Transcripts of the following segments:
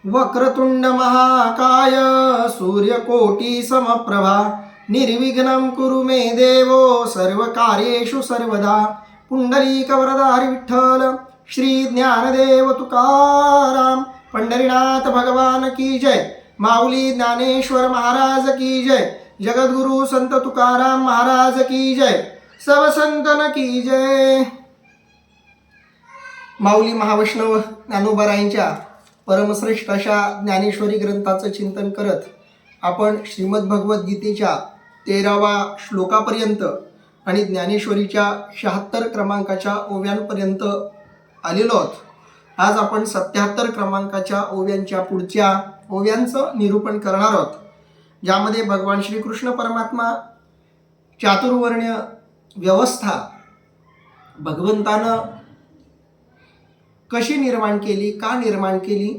वक्रतुंड महाकाय सूर्यकोटी समप्रभा निर्विघ्नं कुरु मे देवो सर्वकार्येषु सर्वदा. पुंडलीक वरदारी विठ्ठल श्री ज्ञानदेव तुकाराम. पंढरीनाथ भगवान की जय. माऊली ज्ञानेश्वर महाराज की जय. जगद्गुरु संत तुकाराम महाराज की जय. सब संतन की जय. माऊली महावैष्णव ज्ञानोबारायांच्या परमश्रेष्ठ अशा ज्ञानेश्वरी ग्रंथाचं चिंतन करत आपण श्रीमद भगवद्गीतेच्या 13वा श्लोकापर्यंत आणि ज्ञानेश्वरीच्या 76 क्रमांकाच्या ओव्यांपर्यंत आलेलो आहोत. आज आपण 77 क्रमांकाच्या ओव्यांच्या पुढच्या ओव्यांचं निरूपण करणार आहोत, ज्यामध्ये भगवान श्रीकृष्ण परमात्मा चातुर्वर्ण्य व्यवस्था भगवंतानं कशी निर्माण केली, का निर्माण केली,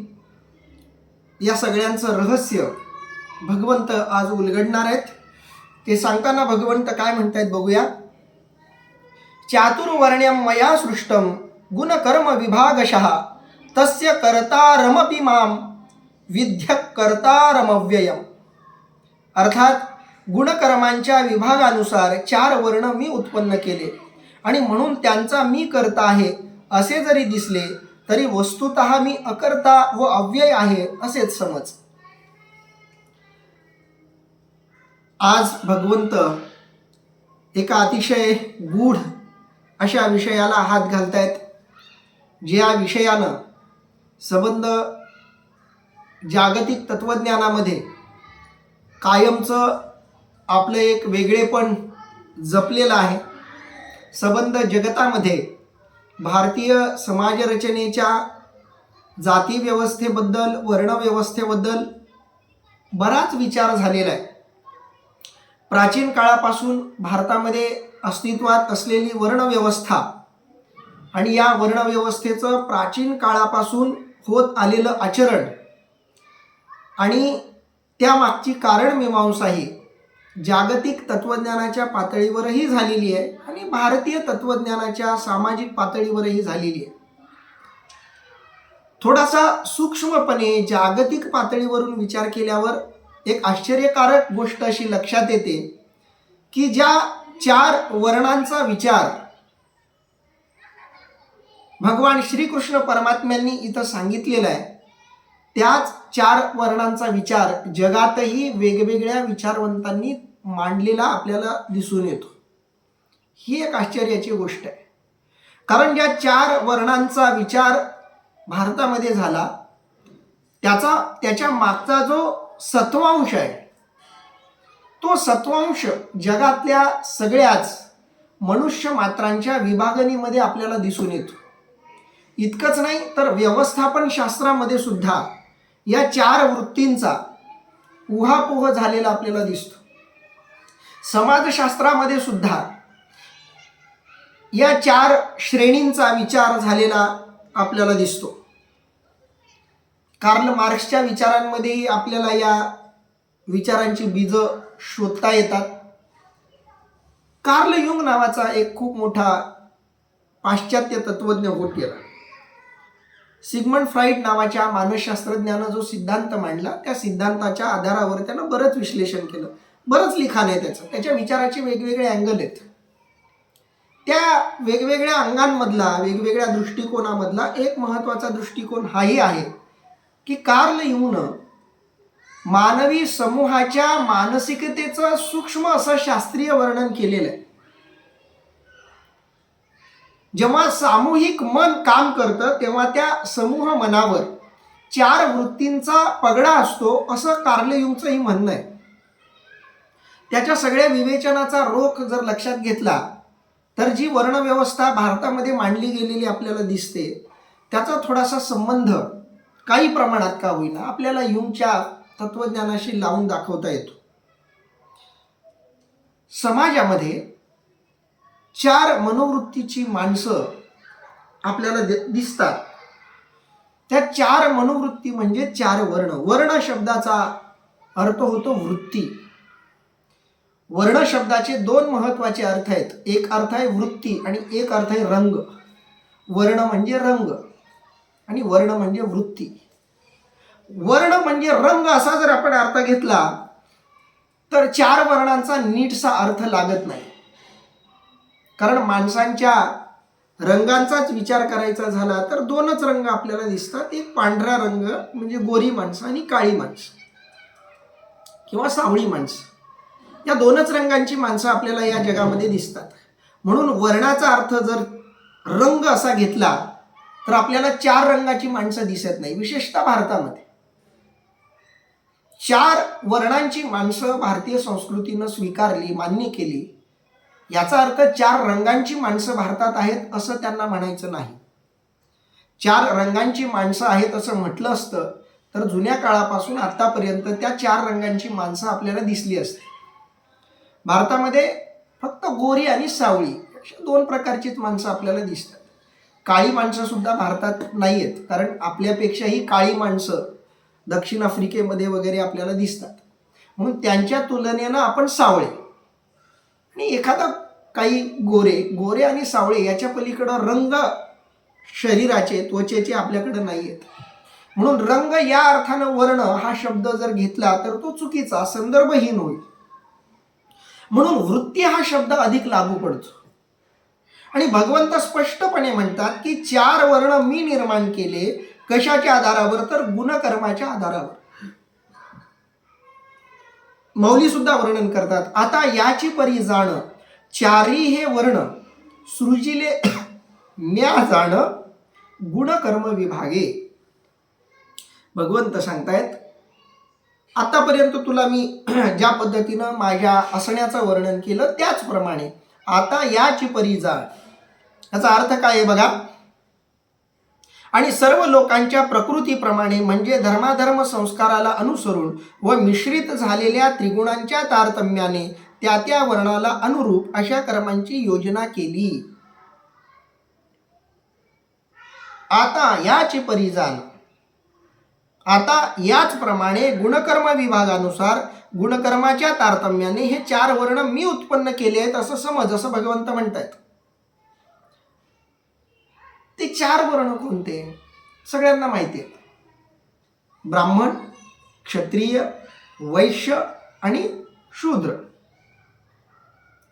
या सगळ्यांचं रहस्य भगवंत आज उलगडणार आहेत. ते सांगताना भगवंत काय म्हणतायत बघूया. चातुर्वर्ण्यं मया सृष्टं गुणकर्म विभागशः तस्य कर्तारमपि मां विद्यः कर्तारमव्ययम्. अर्थात गुणकर्मांच्या विभागानुसार 4 वर्ण मी उत्पन्न केले आणि म्हणून त्यांचा मी कर्ता आहे असे जरी दिसले तरी वस्तुतः मी अकर्ता व अव्यय आहे असेच समज. आज भगवंत एका अतिशय गूढ अशा विषयाला हात घालतायत, ज्या विषयानं संबंध जागतिक तत्वज्ञानामध्ये कायमचं आपलं एक वेगळेपण जपलेलं आहे. संबंध जगतामध्ये भारतीय समाजरचनेच्या जातीव्यवस्थेबद्दल, वर्णव्यवस्थेबद्दल बराच विचार झालेला आहे. प्राचीन काळापासून भारतामध्ये अस्तित्वात असलेली वर्णव्यवस्था आणि या वर्णव्यवस्थेचं प्राचीन काळापासून होत आलेलं आचरण आणि त्यामागची कारणमीमांसा ही जागतिक तत्वज्ञानाच्या पातळीवरही झालेली आहे आणि भारतीय तत्वज्ञानाच्या सामाजिक पातळीवरही झालेली आहे. थोडासा सूक्ष्मपणे जागतिक पातळीवरून विचार केल्यावर एक आश्चर्यकारक गोष्ट अशी लक्षात येते की ज्या 4 वर्णांचा विचार भगवान श्रीकृष्ण परमात्म्यांनी इथं सांगितलेला आहे, त्याच 4 वर्णांचा विचार जगातही वेगवेगळ्या विचारवंतांनी मांडलेला आपल्याला दिसून येतो. ही एक आश्चर्याची गोष्ट आहे. कारण ज्या 4 वर्णांचा विचार भारतामध्ये झाला त्याच्या मागचा जो सत्वांश आहे, तो सत्वांश जगातल्या सगळ्याच मनुष्य मात्रांच्या विभागणीमध्ये आपल्याला दिसून येतो. इतकंच नाही तर व्यवस्थापन शास्त्रामध्ये सुद्धा या 4 वृत्तींचा उहापोह झालेला आपल्याला दिसतो. समाजशास्त्रामध्ये सुद्धा या 4 श्रेणींचा विचार झालेला आपल्याला दिसतो. कार्ल मार्क्सच्या विचारांमध्येही आपल्याला या विचारांची बीजं शोधता येतात. कार्ल युंग नावाचा एक खूप मोठा पाश्चात्य तत्वज्ञ होत गेला. सिग्मंड फ्राईड नावाच्या मानसशास्त्रज्ञानं जो सिद्धांत मांडला, त्या सिद्धांताच्या आधारावर त्यानं बरंच विश्लेषण केलं, बरंच लिखाण आहे त्याच्या विचाराचे वेगवेगळे अँगल आहेत. त्या वेगवेगळ्या अंगांमधला, वेगवेगळ्या दृष्टिकोनामधला एक महत्त्वाचा दृष्टिकोन हाही आहे की कार्ल युंगनं मानवी समूहाच्या मानसिकतेचं सूक्ष्म असं शास्त्रीय वर्णन केलेलं आहे. जेव्हा सामूहिक मन काम करतं तेव्हा त्या समूह मनावर 4 वृत्तींचा पगडा असतो असं कार्ल युंगचंही म्हणणं आहे. त्याच्या सगळ्या विवेचनाचा रोख जर लक्षात घेतला तर जी वर्णव्यवस्था भारतामध्ये मांडली गेलेली आपल्याला दिसते त्याचा थोडासा संबंध काही प्रमाणात का होईना आपल्याला युंगच्या तत्वज्ञानाशी लावून दाखवता येतो. समाजामध्ये 4 मनोवृत्तीची माणसं आपल्याला दिसतात. त्या 4 मनोवृत्ती म्हणजे 4 वर्ण. वर्ण शब्दाचा अर्थ होतो वृत्ती. वर्ण शब्दाचे 2 महत्त्वाचे अर्थ आहेत. एक अर्थ आहे वृत्ती आणि एक अर्थ आहे रंग. वर्ण म्हणजे रंग आणि वर्ण म्हणजे वृत्ती. वर्ण म्हणजे रंग असा जर आपण अर्थ घेतला तर 4 वर्णांचा नीटसा अर्थ लागत नाही. कारण माणसांच्या रंगांचाच विचार करायचा झाला तर 2च रंग आपल्याला दिसतात. एक पांढरा रंग म्हणजे गोरी माणसं आणि काळी माणसं किंवा सावळी माणसं. या 2च रंगांची माणसं आपल्याला या जगामध्ये दिसतात. म्हणून वर्णाचा अर्थ जर रंग असा घेतला तर आपल्याला 4 रंगाची माणसं दिसत नाही. विशेषतः भारतामध्ये 4 वर्णांची माणसं भारतीय संस्कृतीनं स्वीकारली, मान्य केली. याचा अर्थ 4 रंगांची माणसं भारतात आहेत असं त्यांना म्हणायचं नाही. 4 रंगांची माणसं आहेत असं म्हटलं असतं तर जुन्या काळापासून आतापर्यंत त्या 4 रंगांची माणसं आपल्याला दिसली असते. भारतामध्ये फक्त गोरी आणि सावळी अशा 2 प्रकारचीच माणसं आपल्याला दिसतात. काळी माणसं सुद्धा भारतात नाही आहेत, कारण आपल्यापेक्षाही काळी माणसं दक्षिण आफ्रिकेमध्ये वगैरे आपल्याला दिसतात. म्हणून त्यांच्या तुलनेनं आपण सावळे आणि एखादा काही गोरे आणि सावळे याच्या पलीकडं रंग शरीराचे त्वचेचे आपल्याकडे नाही आहेत. म्हणून रंग या अर्थानं वर्ण हा शब्द जर घेतला तर तो चुकीचा, संदर्भहीन होईल. म्हणून वृत्ती हा शब्द अधिक लागू पडतो. आणि भगवंत स्पष्टपणे म्हणतात की 4 वर्ण मी निर्माण केले. कशाच्या आधारावर तर गुणकर्माच्या आधारावर. मौली सुद्धा वर्णन करतात. आता याची परी जाण 4ही हे वर्ण सृजिले म्या जाण गुणकर्म विभागे. भगवंत सांगतायत आतापर्यंत तुला मी ज्या पद्धतीनं माझ्या असण्याचं वर्णन केलं त्याचप्रमाणे आता याची परी जाण. याचा अर्थ काय आहे बघा. आणि सर्व लोकांच्या प्रकृतीप्रमाणे म्हणजे धर्माधर्म संस्काराला अनुसरून व मिश्रित झालेल्या त्रिगुणांच्या तारतम्याने त्या त्या वर्णाला अनुरूप अशा कर्मांची योजना केली. आता याची परी जाण. आता याचप्रमाणे गुणकर्म विभागानुसार गुणकर्माच्या तारतम्याने हे 4 वर्ण मी उत्पन्न केले आहेत असं समज, असं भगवंत म्हणतात. ते 4 वर्ण कोणते सगळ्यांना माहिती आहे. ब्राह्मण, क्षत्रिय, वैश्य आणि शूद्र.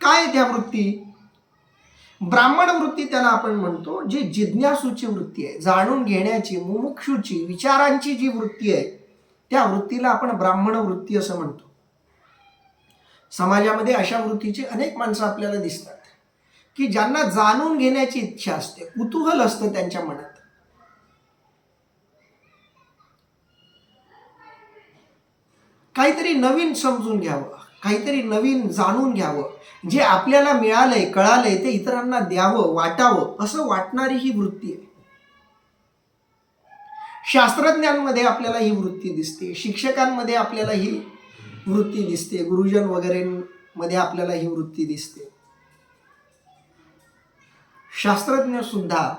काय त्या वृत्ती? ब्राह्मण वृत्ती त्याला आपण म्हणतो, जी जिज्ञासूची वृत्ती आहे, जाणून घेण्याची, मुमुक्षुची, विचारांची जी वृत्ती आहे त्या वृत्तीला आपण ब्राह्मण वृत्ती असं म्हणतो. समाजामध्ये अशा वृत्तीची अनेक माणसं आपल्याला दिसतात की ज्यांना जाणून घेण्याची इच्छा असते, कुतूहल असतं त्यांच्या मनात. काहीतरी नवीन समजून घ्यावं, काहीतरी नवीन जाणून घ्यावं, जे आपल्याला मिळालंय, कळालंय ते इतरांना द्यावं, वाटावं असं वाटणारी ही वृत्ती आहे. शास्त्रज्ञांमध्ये आपल्याला ही वृत्ती दिसते, शिक्षकांमध्ये आपल्याला ही वृत्ती दिसते, गुरुजन वगैरे मध्ये आपल्याला ही वृत्ती दिसते. शास्त्रज्ञ सुद्धा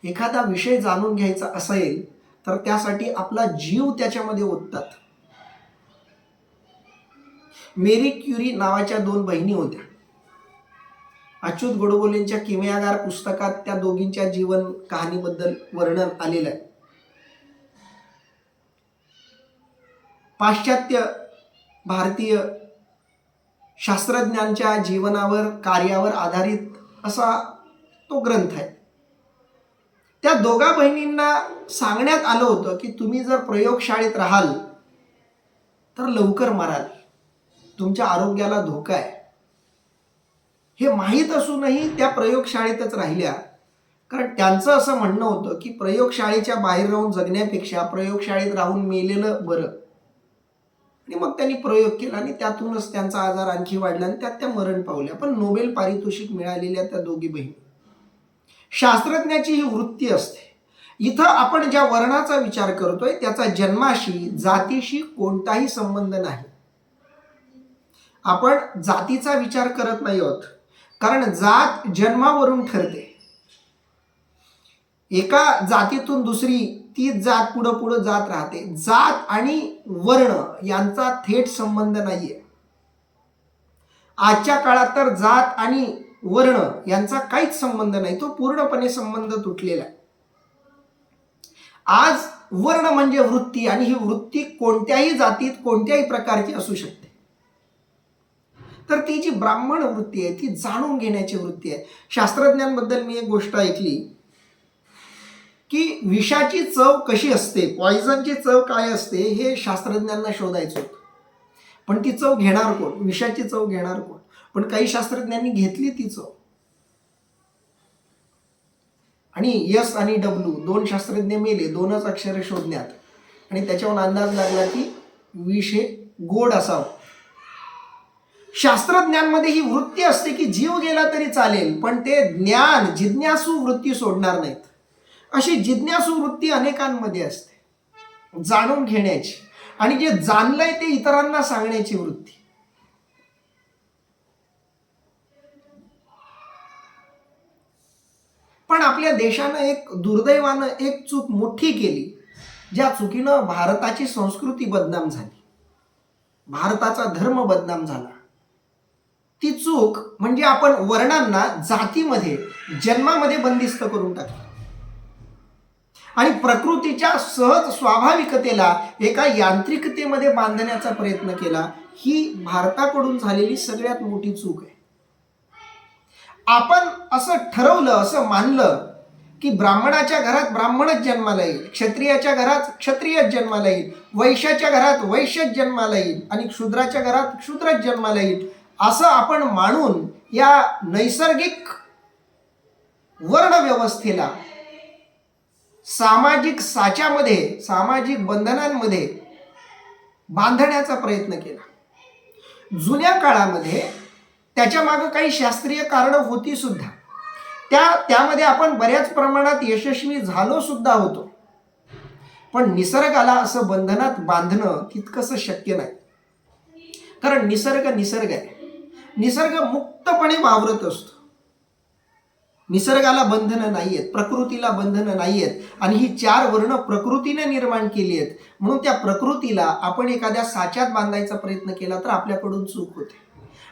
एखादा विषय जाणून घ्यायचा असेल तर त्यासाठी आपला जीव त्याच्यामध्ये ओततात. मेरी क्युरी नावाच्या 2 बहिणी होत्या. अच्युत गोडबोलेंच्या किमयागार पुस्तकात त्या दोघींच्या जीवन कहाणीबद्दल वर्णन आलेलं आहे. पाश्चात्य भारतीय शास्त्रज्ञांच्या जीवनावर, कार्यावर आधारित असा तो ग्रंथ आहे. त्या दोघा बहिणींना सांगण्यात आलं होतं की तुम्ही जर प्रयोगशाळेत राहाल तर लवकर मराल, तुमच्या आरोग्याला धोका आहे. हे माहीत असूनही त्या प्रयोगशाळेतच राहिल्या, कारण त्यांचं असं म्हणणं होतं की प्रयोगशाळेच्या बाहेर राहून जगण्यापेक्षा प्रयोगशाळेत राहून मेलेलं बरं. आणि मग त्यांनी प्रयोग केला आणि त्यातूनच त्यांचा आजार आणखी वाढला आणि त्यात त्या मरण पावल्या. पण नोबेल पारितोषिक मिळालेल्या त्या दोघी बहिणी. शास्त्रज्ञाची ही वृत्ती असते. इथं आपण ज्या वर्णाचा विचार करतोय त्याचा जन्माशी, जातीशी कोणताही संबंध नाही. आपण जातीचा विचार करत नाही आहोत, कारण जात जन्मावरून ठरते. एका जातीतून दुसरी तीच जात पुढं जात राहते. जात आणि वर्ण यांचा थेट संबंध नाहीये. आजच्या काळात तर जात आणि वर्ण यांचा काहीच संबंध नाही, तो पूर्णपणे संबंध तुटलेला आहे. आज वर्ण म्हणजे वृत्ती, आणि ही वृत्ती कोणत्याही जातीत कोणत्याही प्रकारची असू शकते. तर ती जी ब्राह्मण वृत्ती आहे ती जाणून घेण्याची वृत्ती आहे. शास्त्रज्ञांबद्दल मी एक गोष्ट ऐकली की विषाची चव कशी असते, पॉयझनची चव काय असते हे शास्त्रज्ञांना शोधायचं होतं. पण ती चव घेणार कोण, विषाची चव घेणार कोण? पण काही शास्त्रज्ञांनी घेतली ती चव, आणि यस आणि डब्ल्यू दोन शास्त्रज्ञ मेले 2च अक्षरे शोधण्यात, आणि त्याच्यावर अंदाज लागला की विष हे गोड असावं. शास्त्रज्ञांमध्ये ही वृत्ती असते की जीव गेला तरी चालेल, पण ते ज्ञान जिज्ञासू वृत्ती सोडणार नाहीत. अशी जिज्ञासू वृत्ती अनेकांमध्ये असते, जाणून घेण्याची, आणि जे जाणलंय ते इतरांना सांगण्याची वृत्ती. पण आपल्या देशानं एक दुर्दैवानं एक चूक मोठी केली, ज्या चुकीनं भारताची संस्कृती बदनाम झाली, भारताचा धर्म बदनाम झाला. ती चूक म्हणजे आपण वर्णांना जातीमध्ये जन्मामध्ये बंदिस्त करून टाकलं आणि प्रकृतीच्या सहज स्वाभाविकतेला एका यांत्रिकतेमध्ये बांधण्याचा प्रयत्न केला. ही भारताकडून झालेली सगळ्यात मोठी चूक आहे. आपण असं ठरवलं, असं मानलं की ब्राह्मणाच्या घरात ब्राह्मणच जन्माला येईल, क्षत्रियाच्या घरात क्षत्रियच जन्माला येईल, वैश्याच्या घरात वैश्यच जन्माला येईल, आणि शूद्राच्या घरात शूद्रच जन्माला येईल, असं आपण मानून या नैसर्गिक वर्णव्यवस्थेला सामाजिक साच्यामध्ये, सामाजिक बंधनांमध्ये बांधण्याचा प्रयत्न केला. जुन्या काळामध्ये त्याच्या मागे काही शास्त्रीय कारणं होती सुद्धा, त्यामध्ये आपण बऱ्याच प्रमाणात यशस्वी झालो सुद्धा होतो. पण निसर्गाला असं बंधनात बांधणं तितकंसं शक्य नाही, कारण निसर्ग आहे. निसर्ग मुक्तपणे वावरत असतो. निसर्गाला बंधनं नाही आहेत, प्रकृतीला बंधनं नाही आहेत, आणि ही 4 वर्ण प्रकृतीने निर्माण केली आहेत. म्हणून त्या प्रकृतीला आपण एखाद्या साच्यात बांधायचा प्रयत्न केला तर आपल्याकडून चूक होते.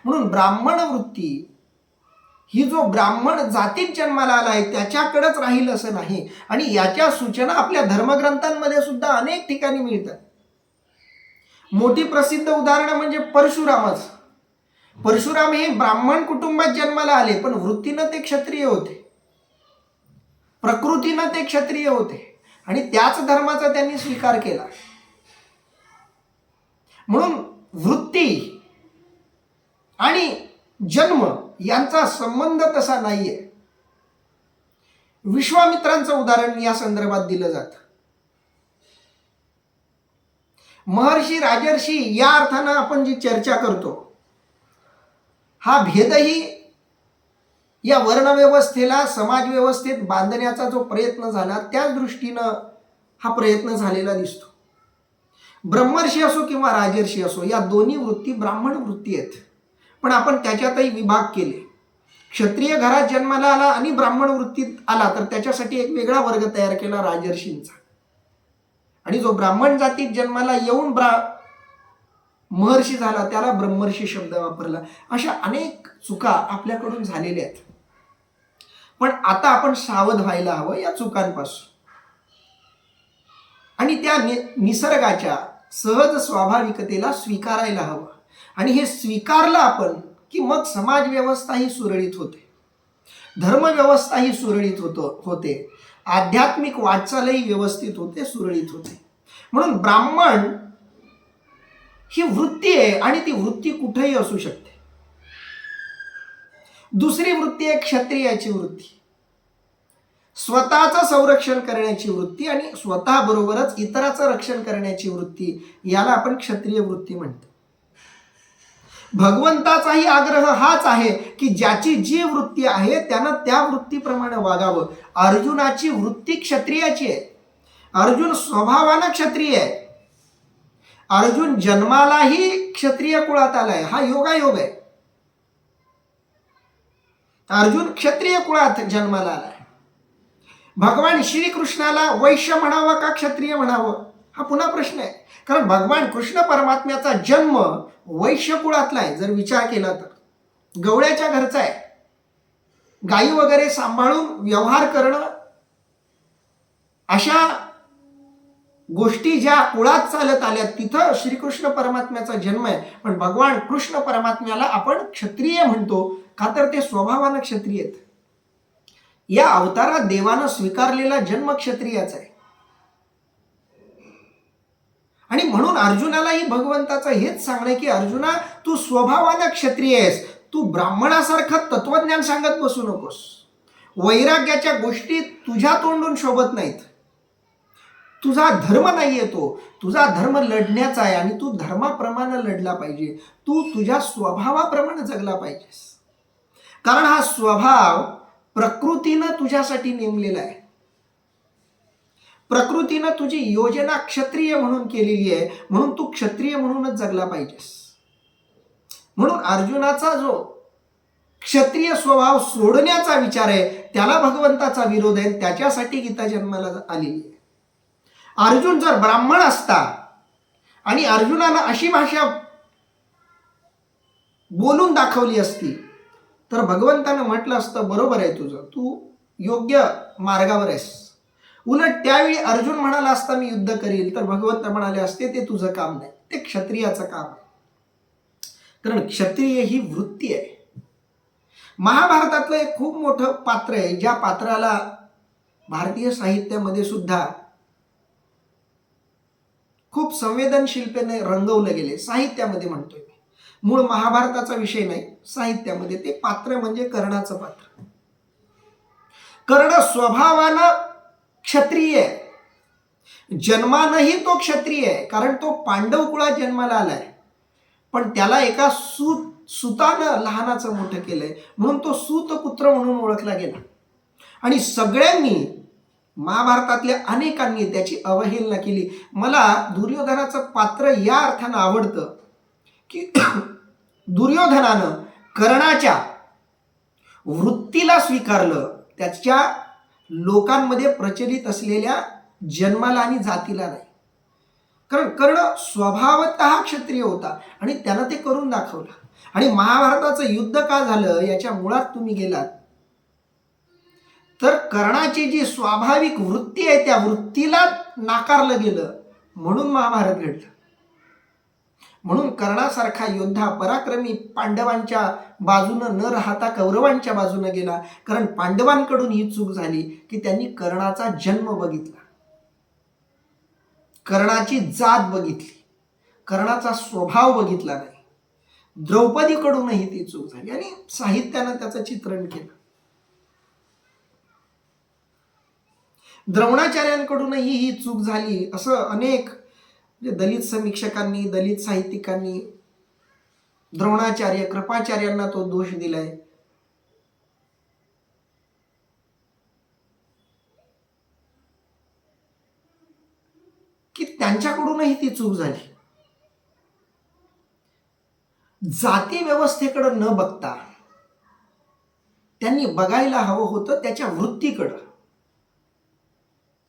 म्हणून ब्राह्मण वृत्ती ही जो ब्राह्मण जातीत जन्माला आला आहे त्याच्याकडेच राहील असं नाही, आणि याच्या सूचना आपल्या धर्मग्रंथांमध्ये सुद्धा अनेक ठिकाणी मिळतात. मोठी प्रसिद्ध उदाहरणं म्हणजे परशुरामच. परशुराम हे ब्राह्मण कुटुंबात जन्माला आले, पण वृत्तीनं ते क्षत्रिय होते, प्रकृतीनं ते क्षत्रिय होते, आणि त्याच धर्माचा त्यांनी स्वीकार केला. म्हणून वृत्ती आणि जन्म यांचा संबंध तसा नाहीये. विश्वामित्रांचं उदाहरण या संदर्भात दिलं जातं. महर्षी राजर्षी या अर्थानं आपण जी चर्चा करतो, हा भेदही या वर्णव्यवस्थेला समाज व्यवस्थेत बांधण्याचा जो प्रयत्न झाला त्याच दृष्टीनं हा प्रयत्न झालेला दिसतो. ब्रह्मर्षी असो किंवा राजर्षी असो, या दोन्ही वृत्ती ब्राह्मण वृत्ती आहेत, पण आपण त्याच्यातही विभाग केले. क्षत्रिय घरात जन्माला आला आणि ब्राह्मण वृत्तीत आला तर त्याच्यासाठी एक वेगळा वर्ग तयार केला राजर्षींचा, आणि जो ब्राह्मण जातीत जन्माला येऊन महर्षी झाला त्याला ब्रह्मर्षी शब्द वापरला. अशा अनेक चुका आपल्याकडून झालेल्या आहेत. पण आता आपण सावध व्हायला हवं या चुकांपासून, आणि त्या निसर्गाच्या सहज स्वाभाविकतेला स्वीकारायला हवं. आणि हे स्वीकारलं आपण की मग समाज व्यवस्था ही सुरळीत होते, धर्मव्यवस्था ही सुरळीत होते, आध्यात्मिक वाटचालही व्यवस्थित होते, सुरळीत होते. म्हणून ब्राह्मण ही वृत्ती आहे, आणि ती वृत्ती कुठेही असू शकते. दुसरी वृत्ती आहे क्षत्रियाची वृत्ती, स्वतःचं संरक्षण करण्याची वृत्ती आणि स्वतःबरोबरच इतराचं रक्षण करण्याची वृत्ती, याला आपण क्षत्रिय वृत्ती म्हणतो. भगवंताचाही आग्रह हाच आहे की ज्याची जी वृत्ती आहे त्यानं त्या वृत्तीप्रमाणे वागावं. अर्जुनाची वृत्ती क्षत्रियाची आहे, अर्जुन स्वभावानं क्षत्रिय आहे, अर्जुन जन्मालाही क्षत्रिय कुळात आलाय, हा योगायोग आहे. अर्जुन क्षत्रिय कुळात जन्माला आलाय. भगवान श्रीकृष्णाला वैश्य म्हणावं का क्षत्रिय म्हणावं हा पुन्हा प्रश्न आहे, कारण भगवान कृष्ण परमात्म्याचा जन्म वैश्य कुळातला आहे. जर विचार केला तर गवळ्याच्या घरचा आहे, गायी वगैरे सांभाळून व्यवहार करणं, अशा गोष्टी ज्या कुळात चालत आल्या तिथं श्रीकृष्ण परमात्म्याचा जन्म आहे. पण भगवान कृष्ण परमात्म्याला आपण क्षत्रिय म्हणतो का तर ते स्वभावानं क्षत्रिय आहेत. या अवतारात देवानं स्वीकारलेला जन्म क्षत्रियाचा आहे. आणि म्हणून अर्जुनालाही भगवंताचं हेच सांगणं की अर्जुना, तू स्वभावानं क्षत्रिय आहेस. तू ब्राह्मणासारखं तत्वज्ञान सांगत बसू नकोस. वैराग्याच्या गोष्टी तुझ्या तोंडून शोभत नाहीत. तुझा धर्म नाहीये तो. तुझा धर्म लढण्याचा आहे आणि तू धर्माप्रमाणे लढला पाहिजे. तू तुझ्या स्वभावाप्रमाणे जगला पाहिजेस. कारण हा स्वभाव प्रकृतीनं तुझ्यासाठी नेमलेला आहे. प्रकृतीनं तुझी योजना क्षत्रिय म्हणून केलेली आहे. म्हणून तू क्षत्रिय म्हणूनच जगला पाहिजेस. म्हणून अर्जुनाचा जो क्षत्रिय स्वभाव सोडण्याचा विचार आहे त्याला भगवंताचा विरोध आहे. त्याच्यासाठी गीता जन्माला आलेली आहे. अर्जुन जर ब्राह्मण असता आणि अर्जुनानं अशी भाषा बोलून दाखवली असती तर भगवंतानं म्हटलं असतं बरोबर आहे तुझं, तू योग्य मार्गावर आहेस. उलट त्यावेळी अर्जुन म्हणाला असता मी युद्ध करील तर भगवंत म्हणाले असते ते तुझं काम नाही, ते क्षत्रियाचं काम आहे. कारण क्षत्रिय ही वृत्ती आहे. महाभारतातलं एक खूप मोठं पात्र आहे ज्या पात्राला भारतीय साहित्यामध्ये सुद्धा खूप संवेदनशीलतेने रंगवलं गेले. साहित्यामध्ये म्हणतोय मी, मूळ महाभारताचा विषय नाही, साहित्यामध्ये ते पात्र म्हणजे कर्णाचं पात्र. कर्ण स्वभावानं क्षत्रिय आहे. जन्मानंही तो क्षत्रिय आहे कारण तो पांडव कुळात जन्माला आलाय. पण त्याला एका सुतानं लहानाचं मोठं केलंय म्हणून तो सूतपुत्र म्हणून ओळखला गेला. आणि सगळ्यांनी महाभारतातल्या अनेकांनी त्याची अवहेलना केली. मला दुर्योधनाचं पात्र या अर्थानं आवडतं की दुर्योधनानं कर्णाच्या वृत्तीला स्वीकारलं, त्याच्या लोकांमध्ये प्रचलित असलेल्या जन्माला आणि जातीला नाही. कारण कर्ण स्वभावतः क्षत्रिय होता आणि त्यानं ते करून दाखवलं. आणि महाभारताचं युद्ध का झालं याच्या मुळात तुम्ही गेलात तर कर्णाची जी स्वाभाविक वृत्ती आहे त्या वृत्तीला नाकारलं गेलं म्हणून महाभारत घडलं. म्हणून कर्णासारखा योद्धा पराक्रमी पांडवांच्या बाजूनं न राहता कौरवांच्या बाजूनं गेला. कारण पांडवांकडून ही चूक झाली की त्यांनी कर्णाचा जन्म बघितला, कर्णाची जात बघितली, कर्णाचा स्वभाव बघितला नाही. द्रौपदीकडूनही ती चूक झाली आणि साहित्यानं त्याचं चित्रण केलं. द्रोणाचार्यांकडूनही ही चूक झाली असं अनेक दलित समीक्षकांनी, दलित साहित्यिकांनी द्रोणाचार्य, कृपाचार्यांना तो दोष दिलाय. की त्यांच्याकडूनही ती चूक झाली. जाती व्यवस्थेकडे न बघता त्यांनी बघायला हवं होतं त्याच्या वृत्तीकडं,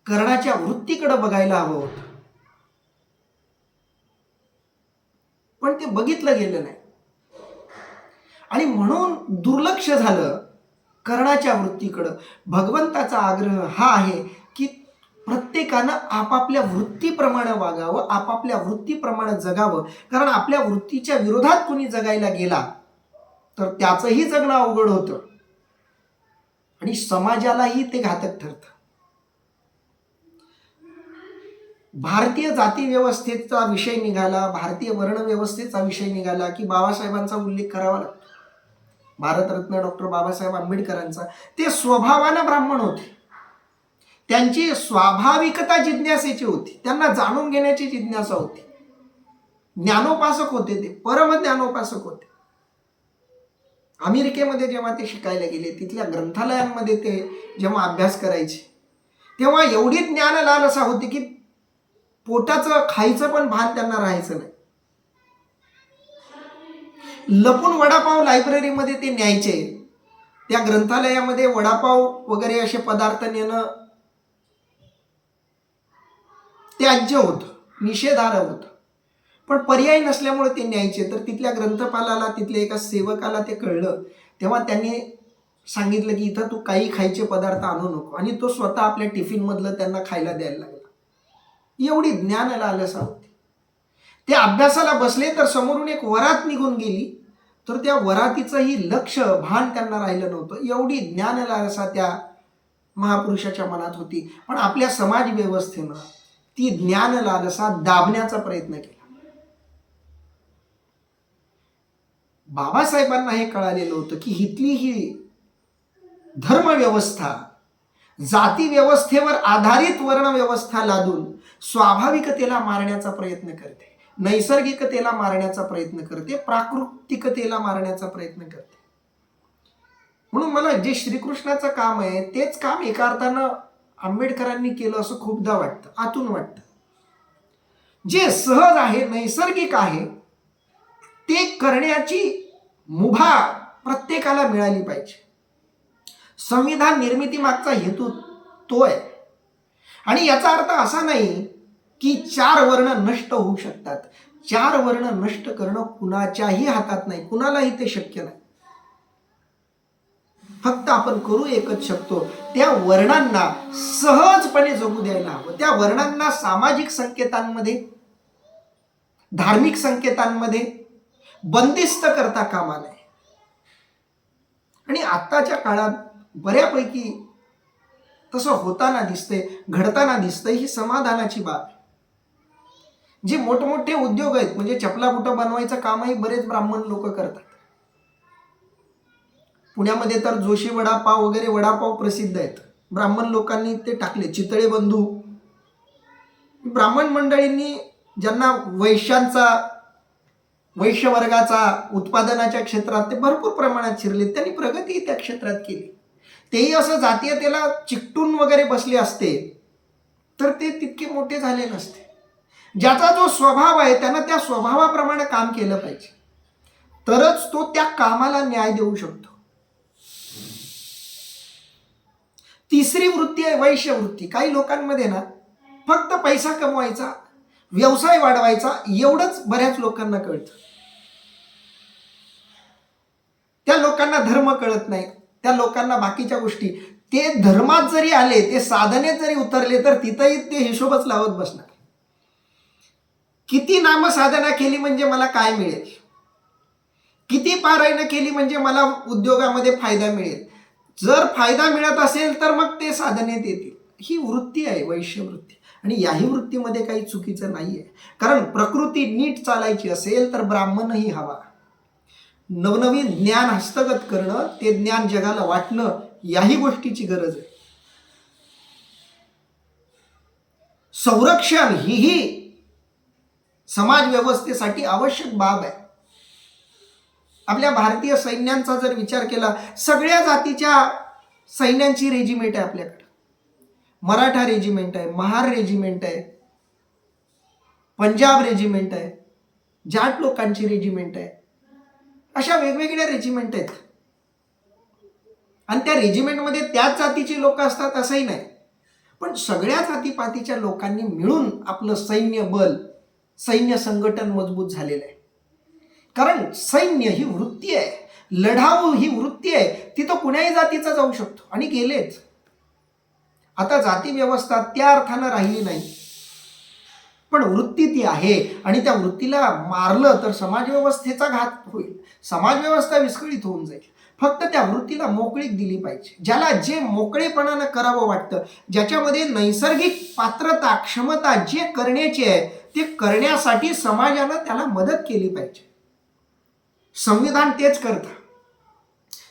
कर्णाच्या वृत्तीकडे बघायला हवं होतं. पण ते बघितलं गेलं नाही आणि म्हणून दुर्लक्ष झालं कर्णाच्या वृत्तीकडं. भगवंताचा आग्रह हा आहे की प्रत्येकानं आपापल्या वृत्तीप्रमाणे वागावं, आपापल्या वृत्तीप्रमाणे जगावं. कारण आपल्या वृत्तीच्या विरोधात कुणी जगायला गेला तर त्याचंही जगणं अवघड होतं आणि समाजालाही ते घातक ठरतं. भारतीय जाती व्यवस्थेचा विषय निघाला, भारतीय वर्ण व्यवस्थेचा विषय निघाला की बाबासाहेबांचा उल्लेख करावा लागतो. भारतरत्न डॉक्टर बाबासाहेब आंबेडकरांचा. ते स्वभावानं ब्राह्मण होते, त्यांची स्वाभाविकता जिज्ञासेची होती, त्यांना जाणून घेण्याची जिज्ञासा होती. ज्ञानोपासक होते, ते परम ज्ञानोपासक होते. अमेरिकेमध्ये जेव्हा ते शिकायला गेले तिथल्या ग्रंथालयांमध्ये ते जेव्हा अभ्यास करायचे तेव्हा एवढी ज्ञान लालसा होती की पोटाचं खायचं पण भान त्यांना राहायचं नाही. लपून वडापाव लायब्ररीमध्ये ते न्यायचे. त्या ग्रंथालयामध्ये वडापाव वगैरे असे पदार्थ नेणं त्याज्य होतं, निषेधार्ह होतं. पण पर्याय नसल्यामुळे ते न्यायचे. तर तिथल्या ग्रंथपालाला, तिथल्या एका सेवकाला ते कळलं. तेव्हा त्यांनी सांगितलं की इथं तू काही खायचे पदार्थ आणू नको. आणि तो स्वतः आपल्या टिफिनमधलं त्यांना खायला द्यायला लागला. एवढी ज्ञान लालसा होती. ते अभ्यासाला बसले तर समोरून एक वरात निघून गेली, तर त्या वरातीचंही लक्ष भान त्यांना राहिलं नव्हतं. एवढी ज्ञान लालसा त्या महापुरुषाच्या मनात होती. पण आपल्या समाज व्यवस्थेनं ती ज्ञान लालसा दाबण्याचा प्रयत्न केला. बाबासाहेबांना हे कळालेलं होतं की इथली ही धर्मव्यवस्था जाती व्यवस्थेवर आधारित वर्ण व्यवस्था लादून स्वाभाविकतेला मारण्याचा प्रयत्न करते, नैसर्गिकतेला मारण्याचा प्रयत्न करते, प्राकृतिकतेला मारण्याचा प्रयत्न करते. म्हणून मला जे श्रीकृष्णाचं काम आहे तेच काम एका अर्थानं आंबेडकरांनी केलं असं खूपदा वाटतं, आतून वाटतं. जे सहज आहे, नैसर्गिक आहे, ते करण्याची मुभा प्रत्येकाला मिळाली पाहिजे. संविधान निर्मिती मागचा हेतू तो आहे. आणि याचा अर्थ असा नाही की 4 वर्ण नष्ट होऊ शकतात. 4 वर्ण नष्ट करणं कुणाच्याही हातात नाही, कुणालाही ते शक्य नाही. फक्त आपण करू एकच शकतो, त्या वर्णांना सहजपणे जगू द्यायला हवं. त्या वर्णांना सामाजिक संकेतांमध्ये, धार्मिक संकेतांमध्ये बंदिस्त करता कामा नये. आणि आत्ताच्या काळात बऱ्यापैकी तसं होताना दिसतंय, घडताना दिसतंय. ही समाधानाची बाब आहे. जे मोठमोठे उद्योग आहेत, म्हणजे चपला बुटं बनवायचं कामही बरेच ब्राह्मण लोक करतात. पुण्यामध्ये तर जोशी वडापाव वगैरे वडापाव प्रसिद्ध आहेत. ब्राह्मण लोकांनी ते टाकले. चितळे बंधू, ब्राह्मण मंडळींनी ज्यांना वैश्य वर्गाचा उत्पादनाच्या क्षेत्रात ते भरपूर प्रमाणात शिरले, त्यांनी प्रगती त्या क्षेत्रात केली. तेही असं जातीयतेला चिकटून वगैरे बसले असते तर ते तितके मोठे झाले नसते. ज्याचा जो स्वभाव आहे त्यानं त्या स्वभावाप्रमाणे काम केलं पाहिजे, तरच तो त्या कामाला न्याय देऊ शकतो. तिसरी वृत्ती आहे वैश्य वृत्ती. काही लोकांमध्ये ना फक्त पैसा कमवायचा, व्यवसाय वाढवायचा एवढंच बऱ्याच लोकांना कळतं. त्या लोकांना धर्म कळत नाही. त्या लोकांना बाकीच्या गोष्टी, ते धर्मात जरी आले, ते साधनेत जरी उतरले तर तिथंही ते हिशोबच लावत बसणार. किती नामसाधना केली म्हणजे मला काय मिळेल, किती पारायण केली म्हणजे मला उद्योगामध्ये फायदा मिळेल. जर फायदा मिळत असेल तर मग ते साधनेत येतील. ही वृत्ती आहे वैश्य वृत्ती. आणि याही वृत्तीमध्ये काही चुकीचं नाहीये. कारण प्रकृती नीट चालायची असेल तर ब्राह्मणही हवा. नवनवीन ज्ञान हस्तगत करणं, ते ज्ञान जगाला वाटणं, याही गोष्टीची गरज आहे. संरक्षण ही समाज व्यवस्थेसाठी आवश्यक बाब आहे. आपल्या भारतीय सैन्यांचा जर विचार केला, सगळ्या जातीच्या सैन्यांची रेजिमेंट आहे आपल्याकडे. मराठा रेजिमेंट आहे, महार रेजिमेंट आहे, पंजाब रेजिमेंट आहे, जाट लोकांची रेजिमेंट आहे. अशा वेगवेगळ्या रेजिमेंट आहेत. आणि त्या रेजिमेंटमध्ये त्याच जातीची लोक असतात असंही नाही, पण सगळ्या जातीपातीच्या लोकांनी मिळून आपलं सैन्य बल, सैन्य संघटन मजबूत झालेलं आहे. कारण सैन्य ही वृत्ती आहे, लढाऊ ही वृत्ती आहे. तिथं कुण्याही जातीचा जाऊ शकतो आणि गेलेच. आता जाती व्यवस्था त्या अर्थानं राहिली नाही, पण वृत्ती ती आहे. आणि त्या वृत्तीला मारलं तर समाज व्यवस्थेचा घात होईल, समाज व्यवस्था विस्कळीत होऊन जाईल. फक्त त्या वृत्तीला मोकळीक दिली पाहिजे. ज्याला जे मोकळेपणानं करावं वाटतं, ज्याच्यामध्ये नैसर्गिक पात्रता, क्षमता जे करण्याची आहे ते करण्यासाठी समाजानं त्याला मदत केली पाहिजे. संविधान तेच करतं.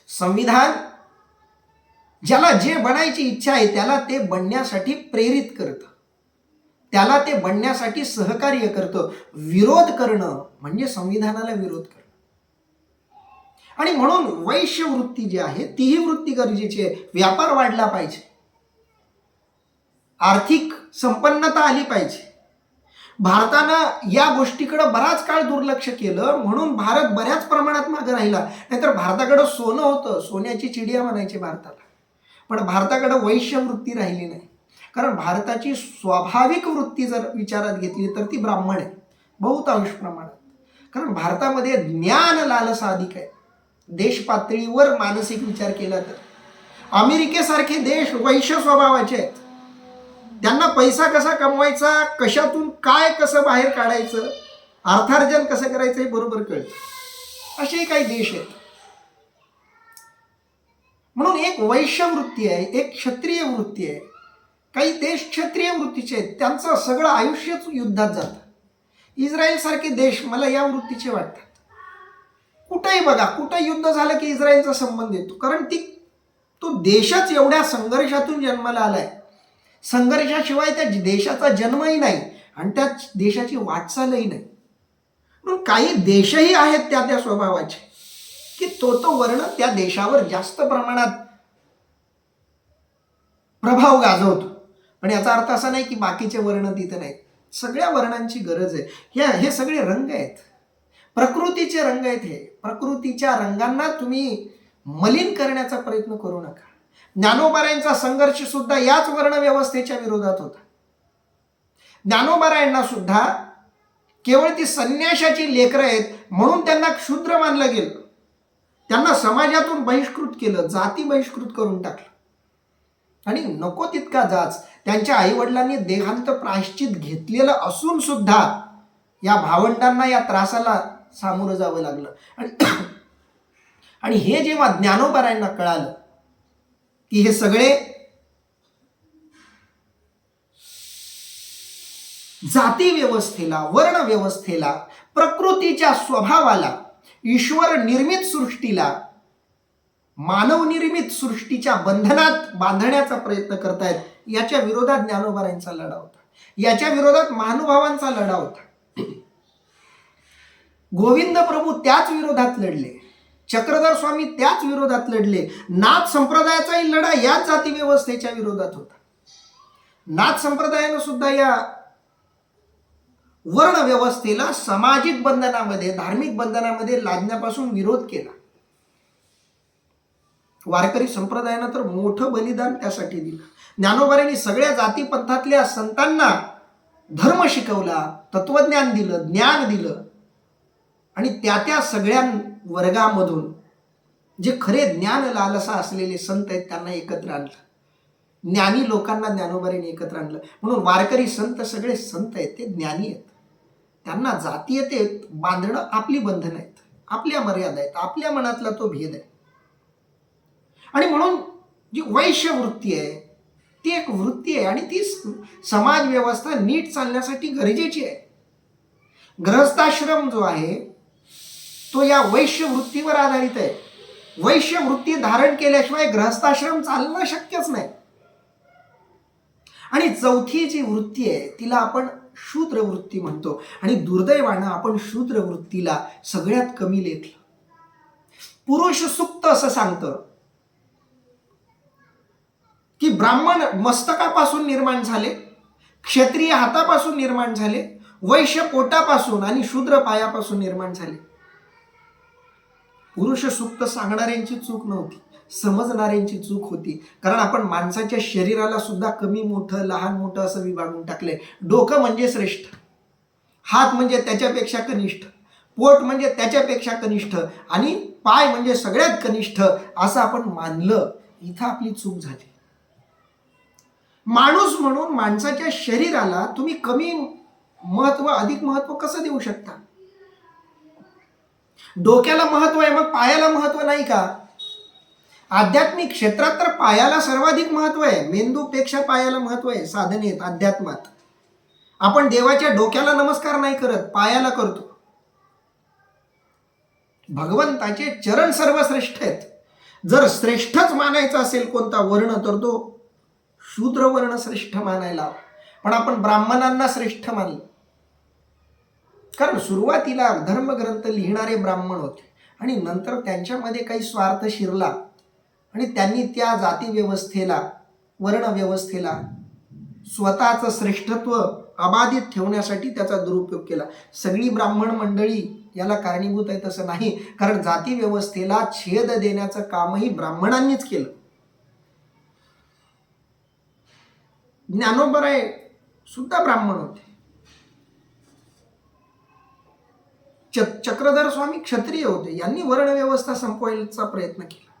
संविधान ज्याला जे बनायची इच्छा आहे त्याला ते बनण्यासाठी प्रेरित करतं, त्याला ते बनण्यासाठी सहकार्य करतं. विरोध करणं म्हणजे संविधानाला विरोध करणं. आणि म्हणून वैश्य वृत्ती जी आहे तीही वृत्ती गरजेची आहे. व्यापार वाढला पाहिजे, आर्थिक संपन्नता आली पाहिजे. भारतानं या गोष्टीकडे बराच काळ दुर्लक्ष केलं, म्हणून भारत बऱ्याच प्रमाणात मागे राहिला. नाहीतर भारताकडं सोनं होतं, सोन्याची चिडिया म्हणायची भारताला. पण भारताकडं वैश्य वृत्ती राहिली नाही. कारण भारताची स्वाभाविक वृत्ती जर विचारात घेतली तर ती ब्राह्मण आहे बहुतांश प्रमाणात. कारण भारतामध्ये ज्ञान लालसा अधिक आहे. देश पातळीवर मानसिक विचार केला तर अमेरिकेसारखे देश वैश्य स्वभावाचे आहेत. त्यांना पैसा कसा कमवायचा, कशातून काय कसं बाहेर काढायचं, अर्थार्जन कसं करायचं हे बरोबर कळतं. असे काही देश आहेत. म्हणून एक वैश्य वृत्ती आहे, एक क्षत्रिय वृत्ती आहे. काही देश क्षत्रिय वृत्तीचे आहेत, त्यांचं सगळं आयुष्यच युद्धात जातं. इस्रायल सारखे देश मला या वृत्तीचे वाटतात. कुठेही बघा, कुठं युद्ध झालं की इस्रायलचा संबंध येतो, कारण तो देशच एवढ्या संघर्षातून जन्माला आलाय. संघर्षाशिवाय त्या देशाचा जन्मही नाही आणि त्या देशाची वाटचालही नाही. म्हणून काही देशही आहेत त्या स्वभावाचे की तो वर्ण त्या देशावर जास्त प्रमाणात प्रभाव गाजवतो. पण याचा अर्थ असा नाही की बाकीचे वर्ण तिथे नाहीत. सगळ्या वर्णांची गरज आहे. हे सगळे रंग आहेत, प्रकृतीचे रंग आहेत. हे प्रकृतीच्या रंगांना तुम्ही मलिन करण्याचा प्रयत्न करू नका. ज्ञानोबारायांचा संघर्ष सुद्धा याच वर्ण व्यवस्थेच्या विरोधात होता. ज्ञानोबारायांना सुद्धा केवळ ती संन्याशाची लेकरं आहेत म्हणून त्यांना क्षुद्र मानलं गेलं. त्यांना समाजातून बहिष्कृत केलं, जाती बहिष्कृत करून टाकलं. आणि नको तितका जाच त्यांच्या आईवडिलांनी देहांत प्रायश्चित घेतलेलं असून सुद्धा या भावंडांना या त्रासाला सामोरं जावं लागलं. आणि हे जेव्हा ज्ञानोबारायांना कळालं की हे सगळे जाती व्यवस्थेला, वर्ण व्यवस्थेला, प्रकृतीच्या स्वभावाला, ईश्वर निर्मित सृष्टीला मानव निर्मित सृष्टीच्या बंधनात बांधण्याचा प्रयत्न करतायत, याच्या विरोधात ज्ञानोबारायांचा लढा होता. याच्या विरोधात महानुभावांचा लढा होता. गोविंद प्रभू त्याच विरोधात लढले, चक्रधर स्वामी त्याच विरोधात लढले. नाथ संप्रदायाचाही लढा याच जाती व्यवस्थेच्या विरोधात होता. नाथ संप्रदायानं सुद्धा या वर्ण व्यवस्थेला सामाजिक बंधनामध्ये, धार्मिक बंधनामध्ये लादण्यापासून विरोध केला. वारकरी संप्रदायानं तर मोठं बलिदान त्यासाठी दिलं. ज्ञानोबारांनी सगळ्या जाती पंथातल्या संतांना धर्म शिकवला, तत्वज्ञान दिलं, ज्ञान दिलं. आणि त्या सगळ्या वर्गामधून जे खरे ज्ञान लालसा असलेले संत आहेत त्यांना एकत्र आणलं. ज्ञानी लोकांना ज्ञानोबारांनी एकत्र आणलं. म्हणून वारकरी संत सगळे संत आहेत, ते ज्ञानी आहेत. त्यांना जातीयतेत बांधणं आपली बंधनं आहेत, आपल्या मर्यादा आहेत, आपल्या मनातला तो भेद आहे. आणि म्हणून जी वैश्य वृत्ती आहे ती एक वृत्ती आहे आणि ती समाज व्यवस्था नीट चालण्यासाठी गरजेची आहे. गृहस्थाश्रम जो आहे तो या वैश्य वृत्तीवर आधारित आहे. वैश्य वृत्ती धारण केल्याशिवाय गृहस्थाश्रम चालणं शक्यच नाही. आणि चौथी जी वृत्ती आहे तिला आपण शूद्र वृत्ती म्हणतो. आणि दुर्दैवानं आपण शूद्र वृत्तीला सगळ्यात कमी लेखलं. पुरुष सुक्त असं सांगतं की ब्राह्मण मस्तकापासून निर्माण झाले, क्षत्रिय हातापासून निर्माण झाले, वैश्य पोटापासून आणि शूद्र पायापासून निर्माण झाले. पुरुष सुक्त सांगणाऱ्यांची चूक नव्हती, समजणाऱ्यांची चूक होती. कारण आपण माणसाच्या शरीराला सुद्धा कमी मोठं, लहान मोठं असं विभागून टाकलंय. डोकं म्हणजे श्रेष्ठ, हात म्हणजे त्याच्यापेक्षा कनिष्ठ, पोट म्हणजे त्याच्यापेक्षा कनिष्ठ आणि पाय म्हणजे सगळ्यात कनिष्ठ असं आपण मानलं. इथं आपली चूक झाली. माणूस म्हणून माणसाच्या शरीराला तुम्ही कमी महत्व, अधिक महत्व कसं देऊ शकता? डोक्याला महत्व आहे, मग पायाला महत्व नाही का? आध्यात्मिक क्षेत्रात तर पायाला सर्वाधिक महत्व आहे. मेंदूपेक्षा पायाला महत्व आहे साधनेत, अध्यात्मात. आपण देवाच्या डोक्याला नमस्कार नाही करत, पायाला करतो. भगवंताचे चरण सर्वश्रेष्ठ आहेत. जर श्रेष्ठच मानायचा असेल कोणता वर्ण तर तो शूद्र वर्ण श्रेष्ठ मानायला. पण आपण ब्राह्मणांना श्रेष्ठ मानलं, कारण सुरुवातीला धर्मग्रंथ लिहिणारे ब्राह्मण होते आणि नंतर त्यांच्यामध्ये काही स्वार्थ शिरला आणि त्यांनी त्या जाती व्यवस्थेला, वर्ण व्यवस्थेला स्वतःचं श्रेष्ठत्व अबाधित ठेवण्यासाठी त्याचा दुरुपयोग केला. सगळी ब्राह्मण मंडळी याला कारणीभूत आहे तसं नाही, कारण जाती व्यवस्थेला छेद देण्याचं कामही ब्राह्मणांनीच केलं. ज्ञानोबराय सुद्धा ब्राह्मण होते. चक्रधर स्वामी क्षत्रिय होते. यांनी वर्ण व्यवस्था संपवायचा प्रयत्न केला.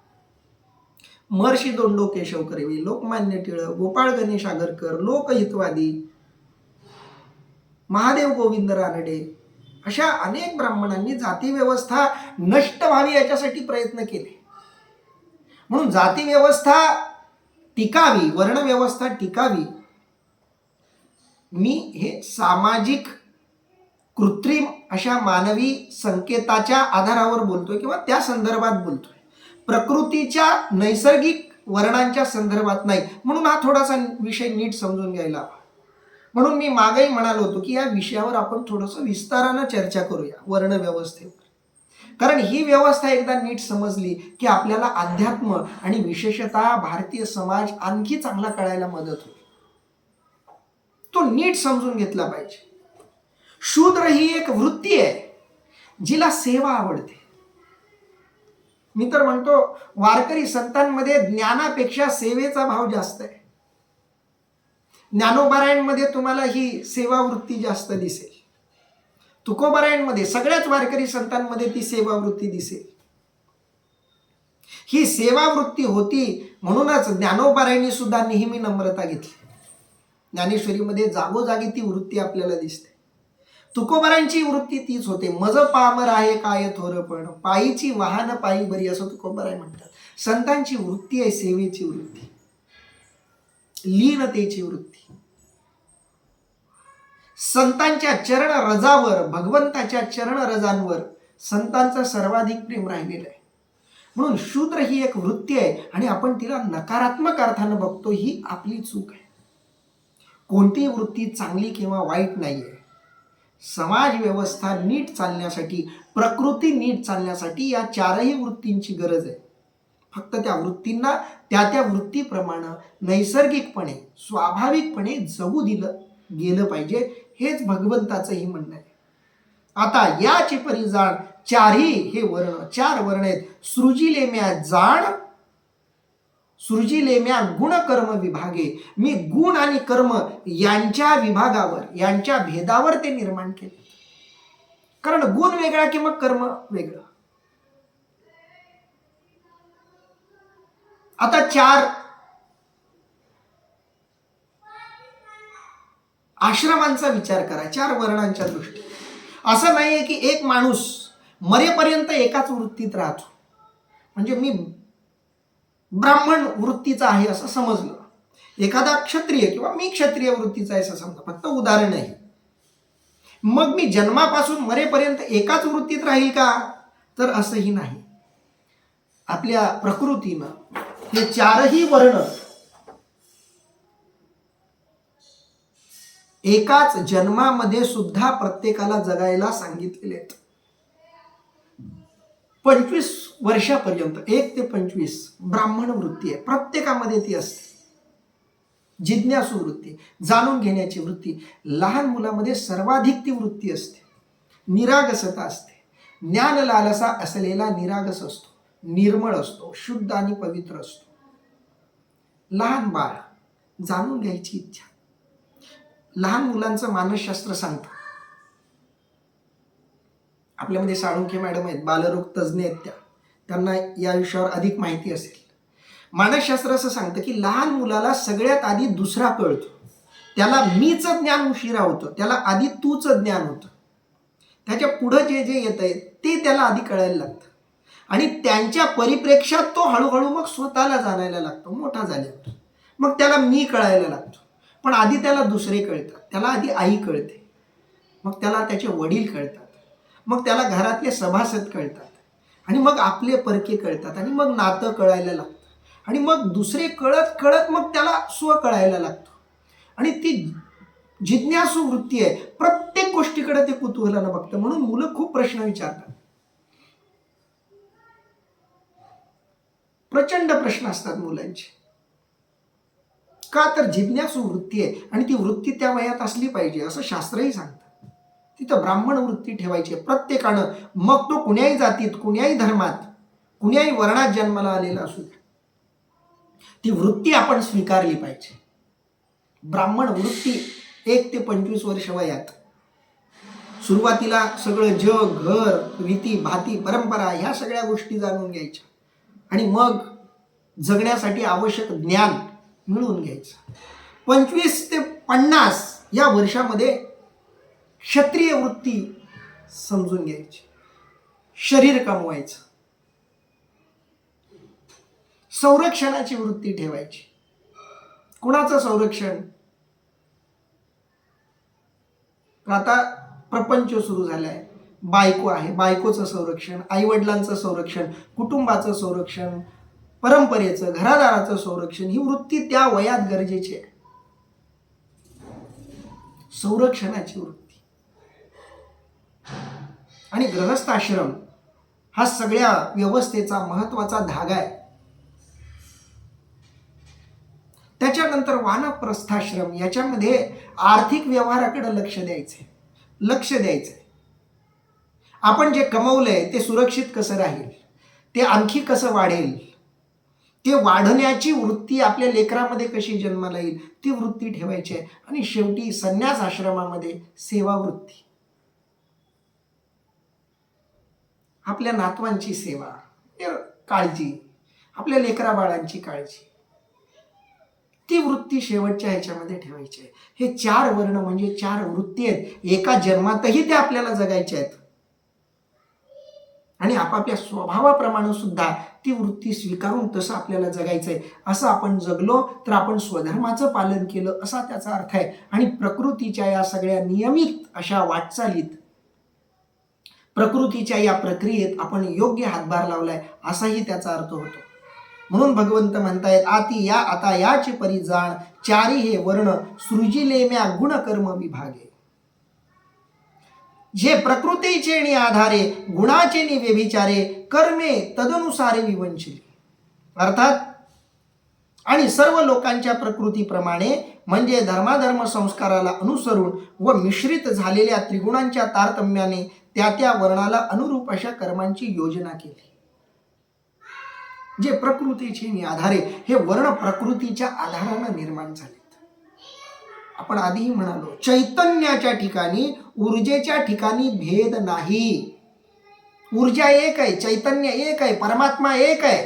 महर्षी दोंडो केशव कर्वे, लोकमान्य टिळक, गोपाळ गणेश आगरकर, लोकहितवादी, महादेव गोविंद रानडे, अशा अनेक ब्राह्मणांनी जाती व्यवस्था नष्ट व्हावी याच्यासाठी प्रयत्न केले. म्हणून जाती व्यवस्था टिकावी, वर्ण व्यवस्था टिकावी, मी हे सामाजिक कृत्रिम अशा मानवी संकेताच्या आधारावर बोलतोय किंवा त्या संदर्भात बोलतोय, प्रकृतीच्या नैसर्गिक वर्णांच्या संदर्भात नाही. म्हणून हा थोडासा विषय नीट समजून घ्यायला हवा. म्हणून मी मागेही म्हणालो होतो की या विषयावर आपण थोडंसं विस्तारानं चर्चा करूया, वर्ण व्यवस्थेवर. कारण ही व्यवस्था एकदा नीट समजली की आपल्याला अध्यात्म आणि विशेषतः भारतीय समाज आणखी चांगला कळायला मदत होईल. तो नीट समजून घेतला पाहिजे. शूद्र ही एक वृत्ती आहे जिला सेवा आवडते. मी तर म्हणतो वारकरी संतांमध्ये ज्ञानापेक्षा सेवेचा भाव जास्त आहे. ज्ञानोबारायणमध्ये तुम्हाला ही सेवा वृत्ती जास्त दिसेल. तुकोबारायणमध्ये, सगळ्याच वारकरी संतांमध्ये ती सेवा वृत्ती दिसेल. ही सेवा वृत्ती होती म्हणूनच ज्ञानोबारायणी सुद्धा नेहमी नम्रता घेतली. ज्ञानेश्वरीमध्ये जागोजागी ती वृत्ती आपल्याला दिसते. तुकोबारायांची वृत्ती तीच होते. मज पामर आहे काय थोरपण, पायीची वाहन पायी बरी, असं तुकोबाराय म्हणतात. संतांची वृत्ती आहे सेवेची वृत्ती, लीनतेची वृत्ती. संतांच्या चरण रजावर, भगवंताच्या चरण रजांवर संतांचं सर्वाधिक प्रेम राहिलेलं आहे. म्हणून शूद्र ही एक वृत्ती आहे आणि आपण तिला नकारात्मक अर्थानं बघतो, ही आपली चूक आहे. कोणतीही वृत्ती चांगली किंवा वाईट नाहीये. समाज व्यवस्था नीट चालण्यासाठी, प्रकृती नीट चालण्यासाठी या चारही वृत्तींची गरज आहे. फक्त त्या वृत्तींना त्या त्या वृत्तीप्रमाणे नैसर्गिकपणे, स्वाभाविकपणे जगू दिलं गेलं पाहिजे, हेच भगवंताचंही म्हणणं आहे. आता याची परिजाण चारही हे वर्ण, चार वर्ण आहेत. सृजिलेम्या जाण, सृजिलेम्या गुण कर्म विभागे, मी गुण आणि कर्म यांच्या विभागावर, यांच्या भेदावर ते निर्माण केले. कारण गुण वेगळा की मग कर्म वेगळं. आता चार आश्रमांचा विचार करा, चार वर्णांच्या दृष्टीने. असं नाहीये की एक माणूस मरेपर्यंत एकाच वृत्तीत राहतो. म्हणजे मी ब्राह्मण वृत्तीचा आहे असं समजलं, एखादा क्षत्रिय किंवा मी क्षत्रिय वृत्तीचा आहे असं समजा, फक्त उदाहरण आहे. मग मी जन्मापासून मरेपर्यंत एकाच वृत्तीत राहील का? तर असंही नाही. आपल्या प्रकृतीनं हे चारही वर्ण एकाच जन्मामध्ये सुद्धा प्रत्येकाला जगायला सांगितलेले आहेत. 25 वर्षापर्यंत, 1 ते 25 ब्राह्मण वृत्ती आहे प्रत्येकामध्ये. ती असते जिज्ञासू वृत्ती, जाणून घेण्याची वृत्ती. लहान मुलामध्ये सर्वाधिक ती वृत्ती असते. निरागसता असते. ज्ञान लालसा असलेला निरागस असतो, निर्मळ असतो, शुद्ध आणि पवित्र असतो. लहान बाळ, जाणून घ्यायची इच्छा. लहान मुलांचं मानसशास्त्र सांगतं. आपल्यामध्ये साळुंखे मॅडम आहेत, बालरोग तज्ज्ञ आहेत, त्यांना या विषयावर अधिक माहिती असेल. मानसशास्त्र असं सांगतं की लहान मुलाला सगळ्यात आधी दुसरा कळतो. त्याला मीच ज्ञान उशिरा होतं, त्याला आधी तूच ज्ञान होतं. त्याच्या पुढं जे जे येत आहे ते त्याला आधी कळायला लागतं आणि त्यांच्या परिप्रेक्ष्यात तो हळूहळू मग स्वतःला जाणायला लागतो. मोठा झाल्यावर मग त्याला मी कळायला लागतो. पण आधी त्याला दुसरे कळतात. त्याला आधी आई कळते, मग त्याला त्याचे वडील कळतात, मग त्याला घरातले सभासद कळतात आणि मग आपले परके कळतात आणि मग नातं कळायला लागतं आणि मग दुसरे कळत कळत मग त्याला स्व कळायला लागतो. आणि ती जिज्ञासू वृत्ती आहे. प्रत्येक गोष्टीकडे ते कुतूहलानं बघतं. म्हणून मुलं खूप प्रश्न विचारतात. प्रचंड प्रश्न असतात मुलांचे. का? तर जिज्ञासू वृत्ती आहे आणि ती वृत्ती त्या वयात असली पाहिजे असं शास्त्रही सांगतं. तिथं ब्राह्मण वृत्ती ठेवायची प्रत्येकानं. मग तो कुण्याही जातीत, कुण्याही धर्मात, कुण्याही वर्णात जन्माला आलेला असू द्या, ती वृत्ती आपण स्वीकारली पाहिजे. ब्राह्मण वृत्ती 1 ते 25 वर्ष वयात. सुरुवातीला सगळं जग, घर, रीती, भाती, परंपरा ह्या सगळ्या गोष्टी जाणून घ्यायच्या आणि मग जगण्यासाठी आवश्यक ज्ञान मिळवून घ्यायचं. 25 ते 50 या वर्षामध्ये क्षत्रिय वृत्ती समजून घ्यायची, शरीर कमवायचं, संरक्षणाची वृत्ती ठेवायची. कुणाचं संरक्षण? आता प्रपंच सुरू झालाय, बायको आहे, बायकोचं संरक्षण, आईवडिलांचं संरक्षण, कुटुंबाचं संरक्षण, परंपरेचं, घरादाराचं संरक्षण. ही वृत्ती त्या वयात गरजेची आहे, संरक्षणाची वृत्ती. आणि गृहस्थाश्रम हा सगळ्या व्यवस्थेचा महत्वाचा धागा आहे. त्याच्यानंतर वानप्रस्थाश्रम, याच्यामध्ये आर्थिक व्यवहाराकडे लक्ष द्यायचंय. आपण जे कमवलंय ते सुरक्षित कसं राहील, ते आणखी कसं वाढेल, ते वाढण्याची वृत्ती आपल्या लेकरामध्ये कशी जन्माला येईल, ती वृत्ती ठेवायची आहे. आणि शेवटी संन्यास आश्रमामध्ये सेवा वृत्ती, आपल्या नातवांची सेवा, काळजी, आपल्या लेकरा बाळांची काळजी, ती वृत्ती शेवटच्या ह्याच्यामध्ये ठेवायची आहे. हे 4 वर्ण म्हणजे 4 वृत्ती आहेत. एका जन्मातही त्या आपल्याला जगायच्या आहेत आणि आपापल्या स्वभावाप्रमाणे सुद्धा ती वृत्ती स्वीकारून तसं आपल्याला जगायचं आहे. असं आपण जगलो तर आपण स्वधर्माचं पालन केलं असा त्याचा अर्थ आहे. आणि प्रकृतीच्या या सगळ्या नियमित अशा वाटचालीत, प्रकृतीच्या या प्रक्रियेत आपण योग्य हातभार लावलाय असाही त्याचा अर्थ होतो. म्हणून भगवंत म्हणतायत, आता याची परी जाण, 4 हे वर्ण सृजिले म्या गुणकर्म विभागे. जे प्रकृतीचे नि आधारे, गुणाचे नि व्यभिचारे, कर्मे तदनुसारे विवंचिले. अर्थात आणि सर्व लोकांच्या प्रकृतीप्रमाणे म्हणजे धर्माधर्म संस्काराला अनुसरून व मिश्रित झालेल्या त्रिगुणांच्या तारतम्याने त्या वर्णाला अनुरूप अशा कर्मांची योजना केली. जे प्रकृतीचे नि आधारे, हे वर्ण प्रकृतीच्या आधाराने निर्माण झालेत. आपण आधीही म्हणालो, चैतन्याच्या ठिकाणी, ऊर्जेच्या ठिकाणी भेद नाही. ऊर्जा एक आहे, चैतन्य एक आहे, परमात्मा एक आहे,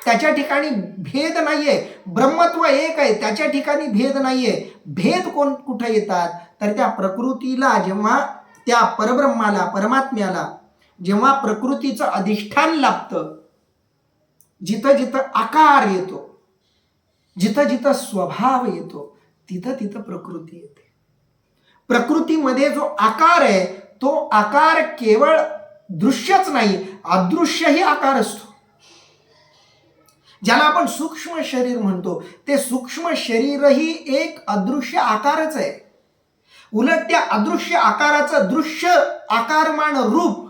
त्याच्या ठिकाणी भेद नाहीये. ब्रह्मत्व एक आहे, त्याच्या ठिकाणी भेद नाहीये. भेद कुठे येतात तर त्या प्रकृतीला, जेव्हा त्या परब्रह्माला, परमात्म्याला जेव्हा प्रकृतीचं अधिष्ठान लाभतं, जिथं जिथं आकार येतो, जिथं जिथं स्वभाव येतो, तिथं तिथं प्रकृती येते. प्रकृतीमध्ये जो आकार आहे, तो आकार केवळ दृश्यच नाही, अदृश्यही आकार असतो. ज्याला आपण सूक्ष्म शरीर म्हणतो, ते सूक्ष्म शरीरही एक अदृश्य आकारच आहे. उलट त्या अदृश्य आकाराचं दृश्य आकारमान रूप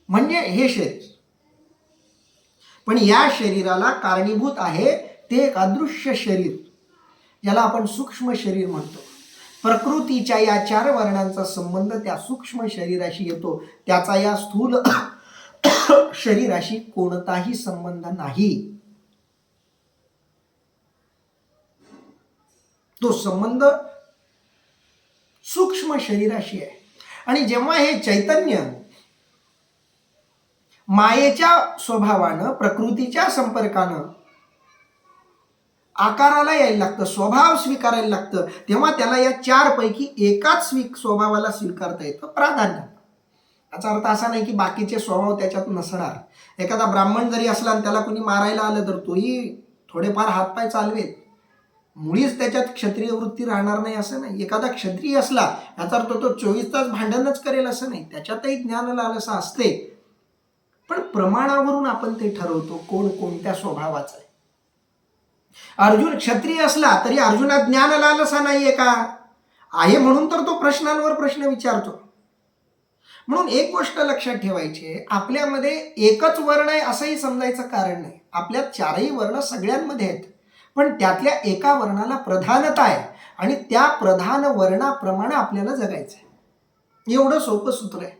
म्हणजे हे शरीर. पण या शरीराला कारणीभूत आहे ते एक अदृश्य शरीर, ज्याला आपण सूक्ष्म शरीर म्हणतो. प्रकृतीच्या या 4 वर्णांचा संबंध त्या सूक्ष्म शरीराशी येतो, त्याचा या स्थूल शरीराशी कोणताही संबंध नाही. तो संबंध सूक्ष्म शरीराशी आहे. आणि जेव्हा हे चैतन्य मायेच्या स्वभावानं, प्रकृतीच्या संपर्कानं आकाराला यायला लागतं, स्वभाव स्वीकारायला लागतं, तेव्हा त्याला या 4 पैकी एकाच स्वभावाला स्वीकारता येतं, प्राधान्य. याचा अर्थ असा नाही की बाकीचे स्वभाव त्याच्यात नसणार. एखादा ब्राह्मण जरी असला आणि त्याला कोणी मारायला आलं तर तोही थोडेफार हातपाय चालवेल, मुळीच त्याच्यात क्षत्रिय वृत्ती राहणार नाही असं नाही. एखादा क्षत्रिय असला याचा अर्थ तो 24 तास भांडणच करेल असं नाही, त्याच्यातही ज्ञान लालसा असते. पण प्रमाणावरून आपण ते ठरवतो कोण कोणत्या स्वभावाचा आहे. अर्जुन क्षत्रिय असला तरी अर्जुनात ज्ञान लालसा नाहीये का? आहे, म्हणून तर तो प्रश्नांवर प्रश्न विचारतो. म्हणून एक गोष्ट लक्षात ठेवायची, आपल्यामध्ये एकच वर्ण आहे असंही समजायचं कारण नाही. आपल्यात 4ही वर्ण सगळ्यांमध्ये आहेत, पण त्यातल्या एका वर्णाला प्रधानता आहे आणि त्या प्रधान वर्णाप्रमाणे आपल्याला जगायचं आहे. एवढं सोपं सूत्र आहे.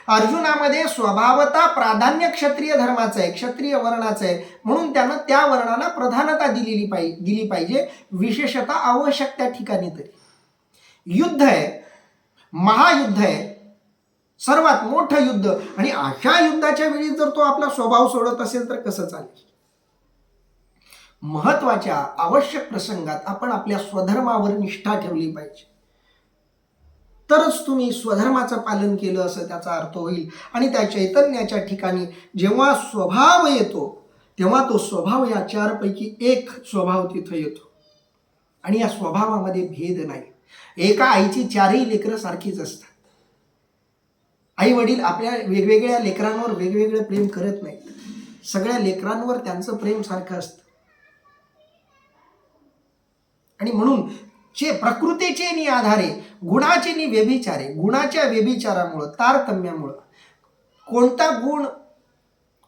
अर्जुनामध्ये स्वभावता प्राधान्य क्षत्रिय धर्माचं आहे, क्षत्रिय वर्णाचं आहे, म्हणून त्यानं त्या वर्णाला प्रधानता दिली पाहिजे, विशेषतः आवश्यक त्या ठिकाणी. तरी युद्ध आहे, महायुद्ध आहे, सर्वात मोठं युद्ध. आणि अशा युद्धाच्या वेळी जर तो आपला स्वभाव सोडत असेल तर कसं चालेल? महत्वाच्या आवश्यक प्रसंगात आपण आपल्या स्वधर्मावर निष्ठा ठेवली पाहिजे, तरच तुम्ही स्वधर्माचं पालन केलं असं त्याचा अर्थ होईल. आणि त्या चैतन्याच्या ठिकाणी जेव्हा स्वभाव येतो तेव्हा तो स्वभाव या चारपैकी एक स्वभाव तिथं येतो. आणि या स्वभावामध्ये भेद नाही. एका आईची चारही लेकरं सारखीच असतात. आई वडील आपल्या वेगवेगळ्या लेकरांवर वेगवेगळं प्रेम करत नाहीत. सगळ्या लेकरांवर त्यांचं प्रेम सारखं असतं. आणि म्हणून प्रकृतीचे नि आधारे गुणाचे नि व्यभिचारे, गुणाच्या व्यभिचारामुळं तारतम्यामुळं कोणता गुण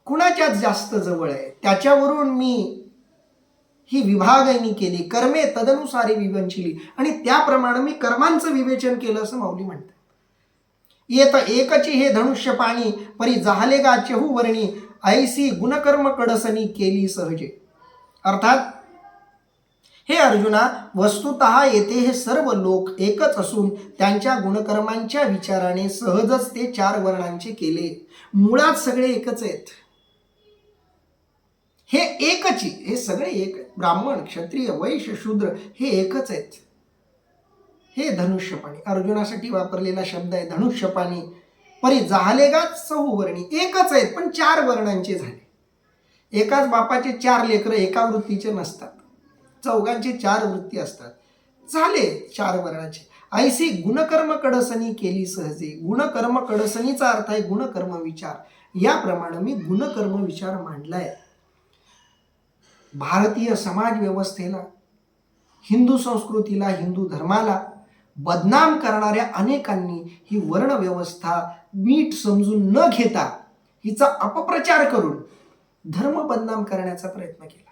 कुणाच्याच जास्त जवळ आहे त्याच्यावरून मी ही विभागणी केली. कर्मे तदनुसारी विवंचिली. आणि त्याप्रमाणे मी कर्मांचं विवेचन केलं असं माऊली म्हणतात. येत एकची हे धनुष्य पाणी परी जाहले गा चहू वर्णी ऐसी गुणकर्म कडसनी केली सहजे. अर्थात हे अर्जुना, वस्तुतः येथे हे सर्व लोक एकच असून त्यांच्या गुणकर्मांच्या विचाराने सहजच ते 4 वर्णांचे केले. मुळात सगळे एकच आहेत. हे एकची, हे सगळे एक. ब्राह्मण, क्षत्रिय, वैश्य, शूद्र हे एकच आहेत. हे धनुष्यपाणी अर्जुनासाठी वापरलेला शब्द आहे. धनुष्यपाणी परी जाहलेगा चहुवर्णी, एकच आहेत पण 4 वर्णांचे झाले. एकाच बापाचे 4 लेकरं एका वृत्तीचे नसतात. चौघांची 4 वृत्ती असतात. झाले 4 वर्णाचे. ऐसी गुणकर्म कडसनी केली सहजे. गुणकर्म कडसनीचा अर्थ आहे गुणकर्म विचार. याप्रमाणे मी गुणकर्म विचार मांडलाय. भारतीय समाज व्यवस्थेला, हिंदू संस्कृतीला, हिंदू धर्माला बदनाम करणाऱ्या अनेकांनी ही वर्ण व्यवस्था नीट समजून न घेता हिचा अपप्रचार करून धर्म बदनाम करण्याचा प्रयत्न केला.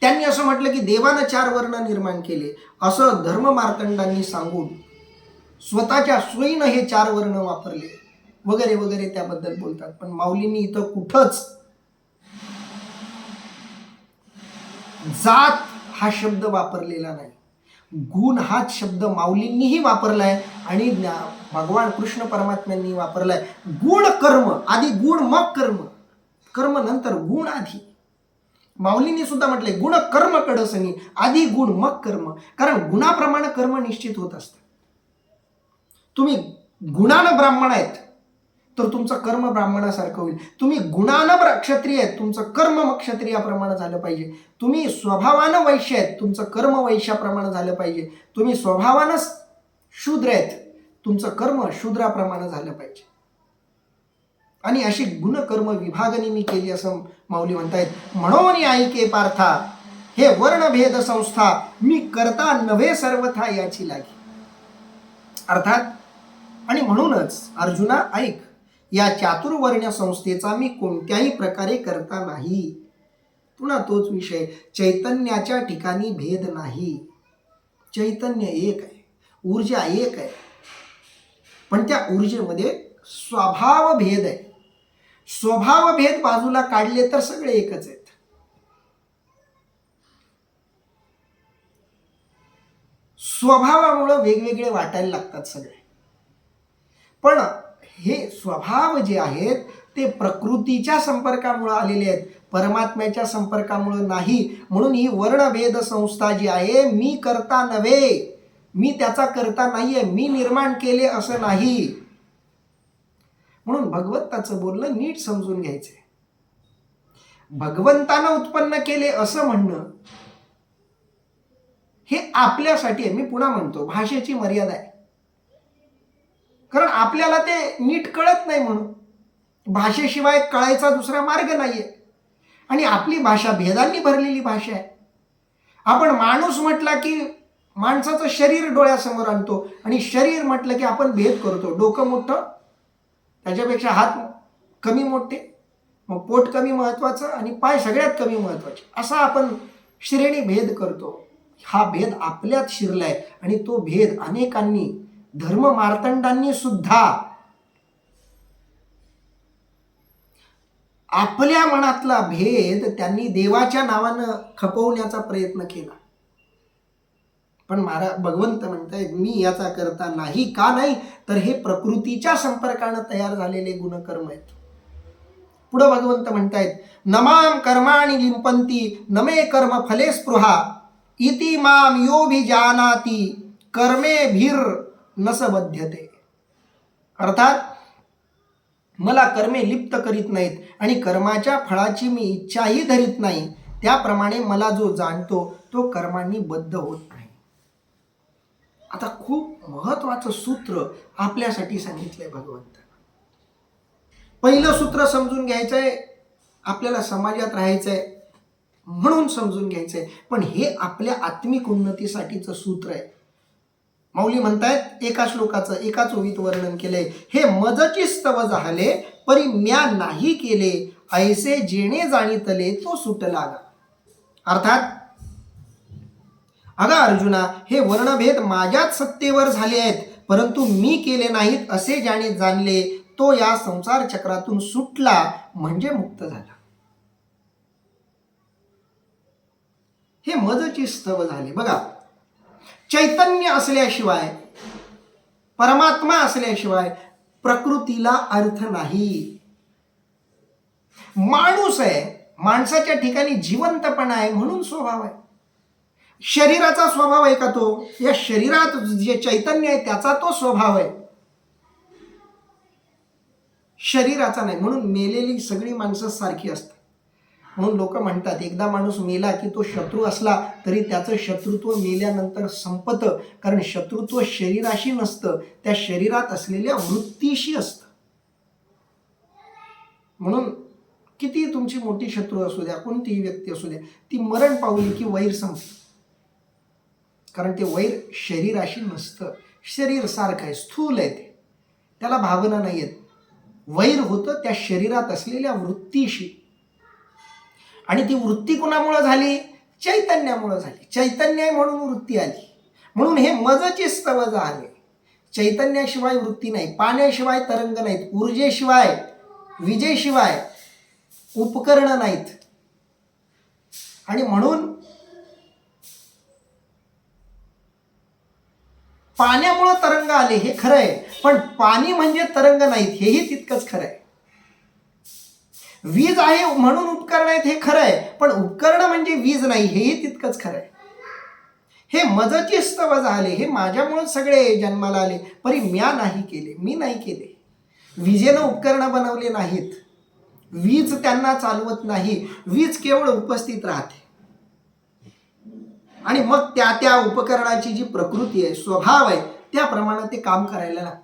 त्यांनी असं म्हटलं की देवानं 4 वर्ण निर्माण केले असं धर्म मार्तंडांनी सांगून स्वतःच्या सोयीनं हे 4 वर्ण वापरले वगैरे वगैरे त्याबद्दल बोलतात. पण माऊलींनी इथं कुठंच जात हा शब्द वापरलेला नाही. गुण हाच शब्द माऊलींनीही वापरलाय आणि भगवान कृष्ण परमात्म्यांनी वापरलाय. गुण कर्म आधी, गुण मग कर्म, कर्म नंतर, गुण आधी. माऊलींनी सुद्धा म्हटलंय गुण कर्म कडसनी, आधी गुण मग कर्म. कारण गुणाप्रमाणे कर्म निश्चित होत असतं. तुम्ही गुणानं ब्राह्मण आहेत तर तुमचं कर्म ब्राह्मणासारखं होईल. तुम्ही गुणानं क्षत्रिय आहेत, तुमचं कर्म मग क्षत्रियाप्रमाणे झालं पाहिजे. तुम्ही स्वभावानं वैश्य आहेत, तुमचं कर्म वैश्याप्रमाणे झालं पाहिजे. तुम्ही स्वभावानं शूद्र आहेत, तुमचं कर्म शूद्राप्रमाणे झालं पाहिजे. आणि अशी गुणकर्म विभागणी मी केली असं माऊली म्हणतायत. म्हणून ऐके पार्था हे वर्णभेद संस्था मी करता नव्हे सर्वथा याची लागी. अर्थात आणि म्हणूनच अर्जुना ऐक, या चातुर्वर्ण्य संस्थेचा मी कोणत्याही प्रकारे करता नाही. पुन्हा तोच विषय, चैतन्याच्या ठिकाणी भेद नाही. चैतन्य एक आहे, ऊर्जा एक आहे, पण त्या ऊर्जेमध्ये स्वभाव भेद आहे. स्वभाव भेद बाजूला काढले तर सगळे एकच आहेत. स्वभावामुळे वेगवेगळे वाटायला लागतात सगळे. पण हे स्वभाव जे आहेत ते प्रकृतीच्या संपर्कामुळे आलेले आहेत, परमात्म्याच्या संपर्कामुळे नाही. म्हणून ही वर्णभेद संस्था जी आहे मी करता नव्हे, मी त्याचा करता नाहीये, मी निर्माण केले असं नाही. म्हणून भगवंताचं बोलणं नीट समजून घ्यायचंय. भगवंतानं उत्पन्न केले असं म्हणणं हे आपल्यासाठी आहे. मी पुन्हा म्हणतो भाषेची मर्यादा आहे, कारण आपल्याला ते नीट कळत नाही. म्हणून भाषेशिवाय कळायचा दुसरा मार्ग नाहीये. आणि आपली भाषा भेदांनी भरलेली भाषा आहे. आपण माणूस म्हटला की माणसाचं शरीर डोळ्यासमोर आणतो आणि शरीर म्हटलं की आपण भेद करतो. डोकं मोठं, त्याच्यापेक्षा हात कमी मोठे, मग पोट कमी महत्वाचं आणि पाय सगळ्यात कमी महत्वाचे, असा आपण श्रेणी भेद करतो. हा भेद आपल्यात शिरलाय आणि तो भेद अनेकांनी, धर्म मार्तंडांनी सुद्धा आपल्या मनातला भेद त्यांनी देवाच्या नावानं खपवण्याचा प्रयत्न केला. पण भगवंत म्हणतायत मी याचा करता नाही. का नाही? तर हे प्रकृतीच्या संपर्कानं तयार झालेले गुणकर्म आहेत. पुढे भगवंत म्हणतायत नमाम कर्माणि लिंपंती नमे कर्म फले स्पृहा इति माम योभिजानाति कर्मेभिर नस बध्यते. अर्थात मला कर्मे लिप्त करीत नाहीत आणि कर्माच्या फळाची मी इच्छाही धरीत नाही, त्याप्रमाणे मला जो जाणतो तो कर्मांनी बद्ध होत नाही. आता खूप महत्वाचं सूत्र आपल्यासाठी सांगितलंय भगवंतानं. पहिलं सूत्र समजून घ्यायचंय, आपल्याला समाजात राहायचंय म्हणून समजून घ्यायचंय, पण हे आपल्या आत्मिक उन्नतीसाठीचं सूत्र आहे. माऊली म्हणतायत एका श्लोकाचं एकाच ओवीत वर्णन केलंय. हे मजची स्तव झाले परी म्या नाही केले ऐसे जेणे जाणीतले तो सुट लागा. अर्थात अगा अर्जुना, हे वर्णभेद माझ्याच सत्तेवर झाले आहेत, परंतु मी केले नाहीत असे ज्याने जाणले तो या संसार चक्रातून सुटला म्हणजे मुक्त झाला. हे मजची स्तव झाले. बघा, चैतन्य असल्याशिवाय, परमात्मा असल्याशिवाय प्रकृतीला अर्थ नाही. माणूस आहे, माणसाच्या ठिकाणी जिवंतपणा आहे म्हणून स्वभाव आहे. शरीराचा स्वभाव आहे का तो? या शरीरात जे चैतन्य आहे त्याचा तो स्वभाव आहे, शरीराचा नाही. म्हणून मेलेली सगळी माणसं सारखी असतात. म्हणून लोक म्हणतात एकदा माणूस मेला की तो शत्रू असला तरी त्याचं शत्रुत्व मेल्यानंतर संपतं, कारण शत्रुत्व शरीराशी नसतं, त्या शरीरात असलेल्या वृत्तीशी असतं. म्हणून किती तुमची मोठी शत्रू असू द्या, कोणतीही व्यक्ती असू द्या, ती मरण पावली की वैर संपतं, कारण ते वैर शरीराशी नसतं. शरीर सारखं आहे, स्थूल आहे, ते त्याला भावना नाही आहेत. वैर होतं त्या शरीरात असलेल्या वृत्तीशी. आणि ती वृत्ती कुणामुळे झाली? चैतन्यामुळे झाली. चैतन्य आहे म्हणून वृत्ती आली. म्हणून हे मजचे स्तव झाले. चैतन्याशिवाय वृत्ती नाही, पाण्याशिवाय तरंग नाहीत, ऊर्जेशिवाय, विजेशिवाय उपकरण नाहीत. आणि म्हणून पाण्यामुळे तरंग आले हे खरं आहे, पण पाणी म्हणजे तरंग नाहीत हेही तितकंच खरं आहे. वीज आहे म्हणून उपकरण आहेत हे खरं आहे, पण उपकरण म्हणजे वीज नाही हेही तितकंच खरं आहे. हे मजचे स्तव झाले, हे माझ्यामुळे सगळे जन्माला आले, परी म्या नाही केले, मी नाही केले. विजेनं उपकरणं बनवले नाहीत, वीज त्यांना चालवत नाही, वीज केवळ उपस्थित राहते. आणि मग त्या त्या उपकरणाची जी प्रकृती आहे, स्वभाव आहे, त्याप्रमाणे ते काम करायला लागतात.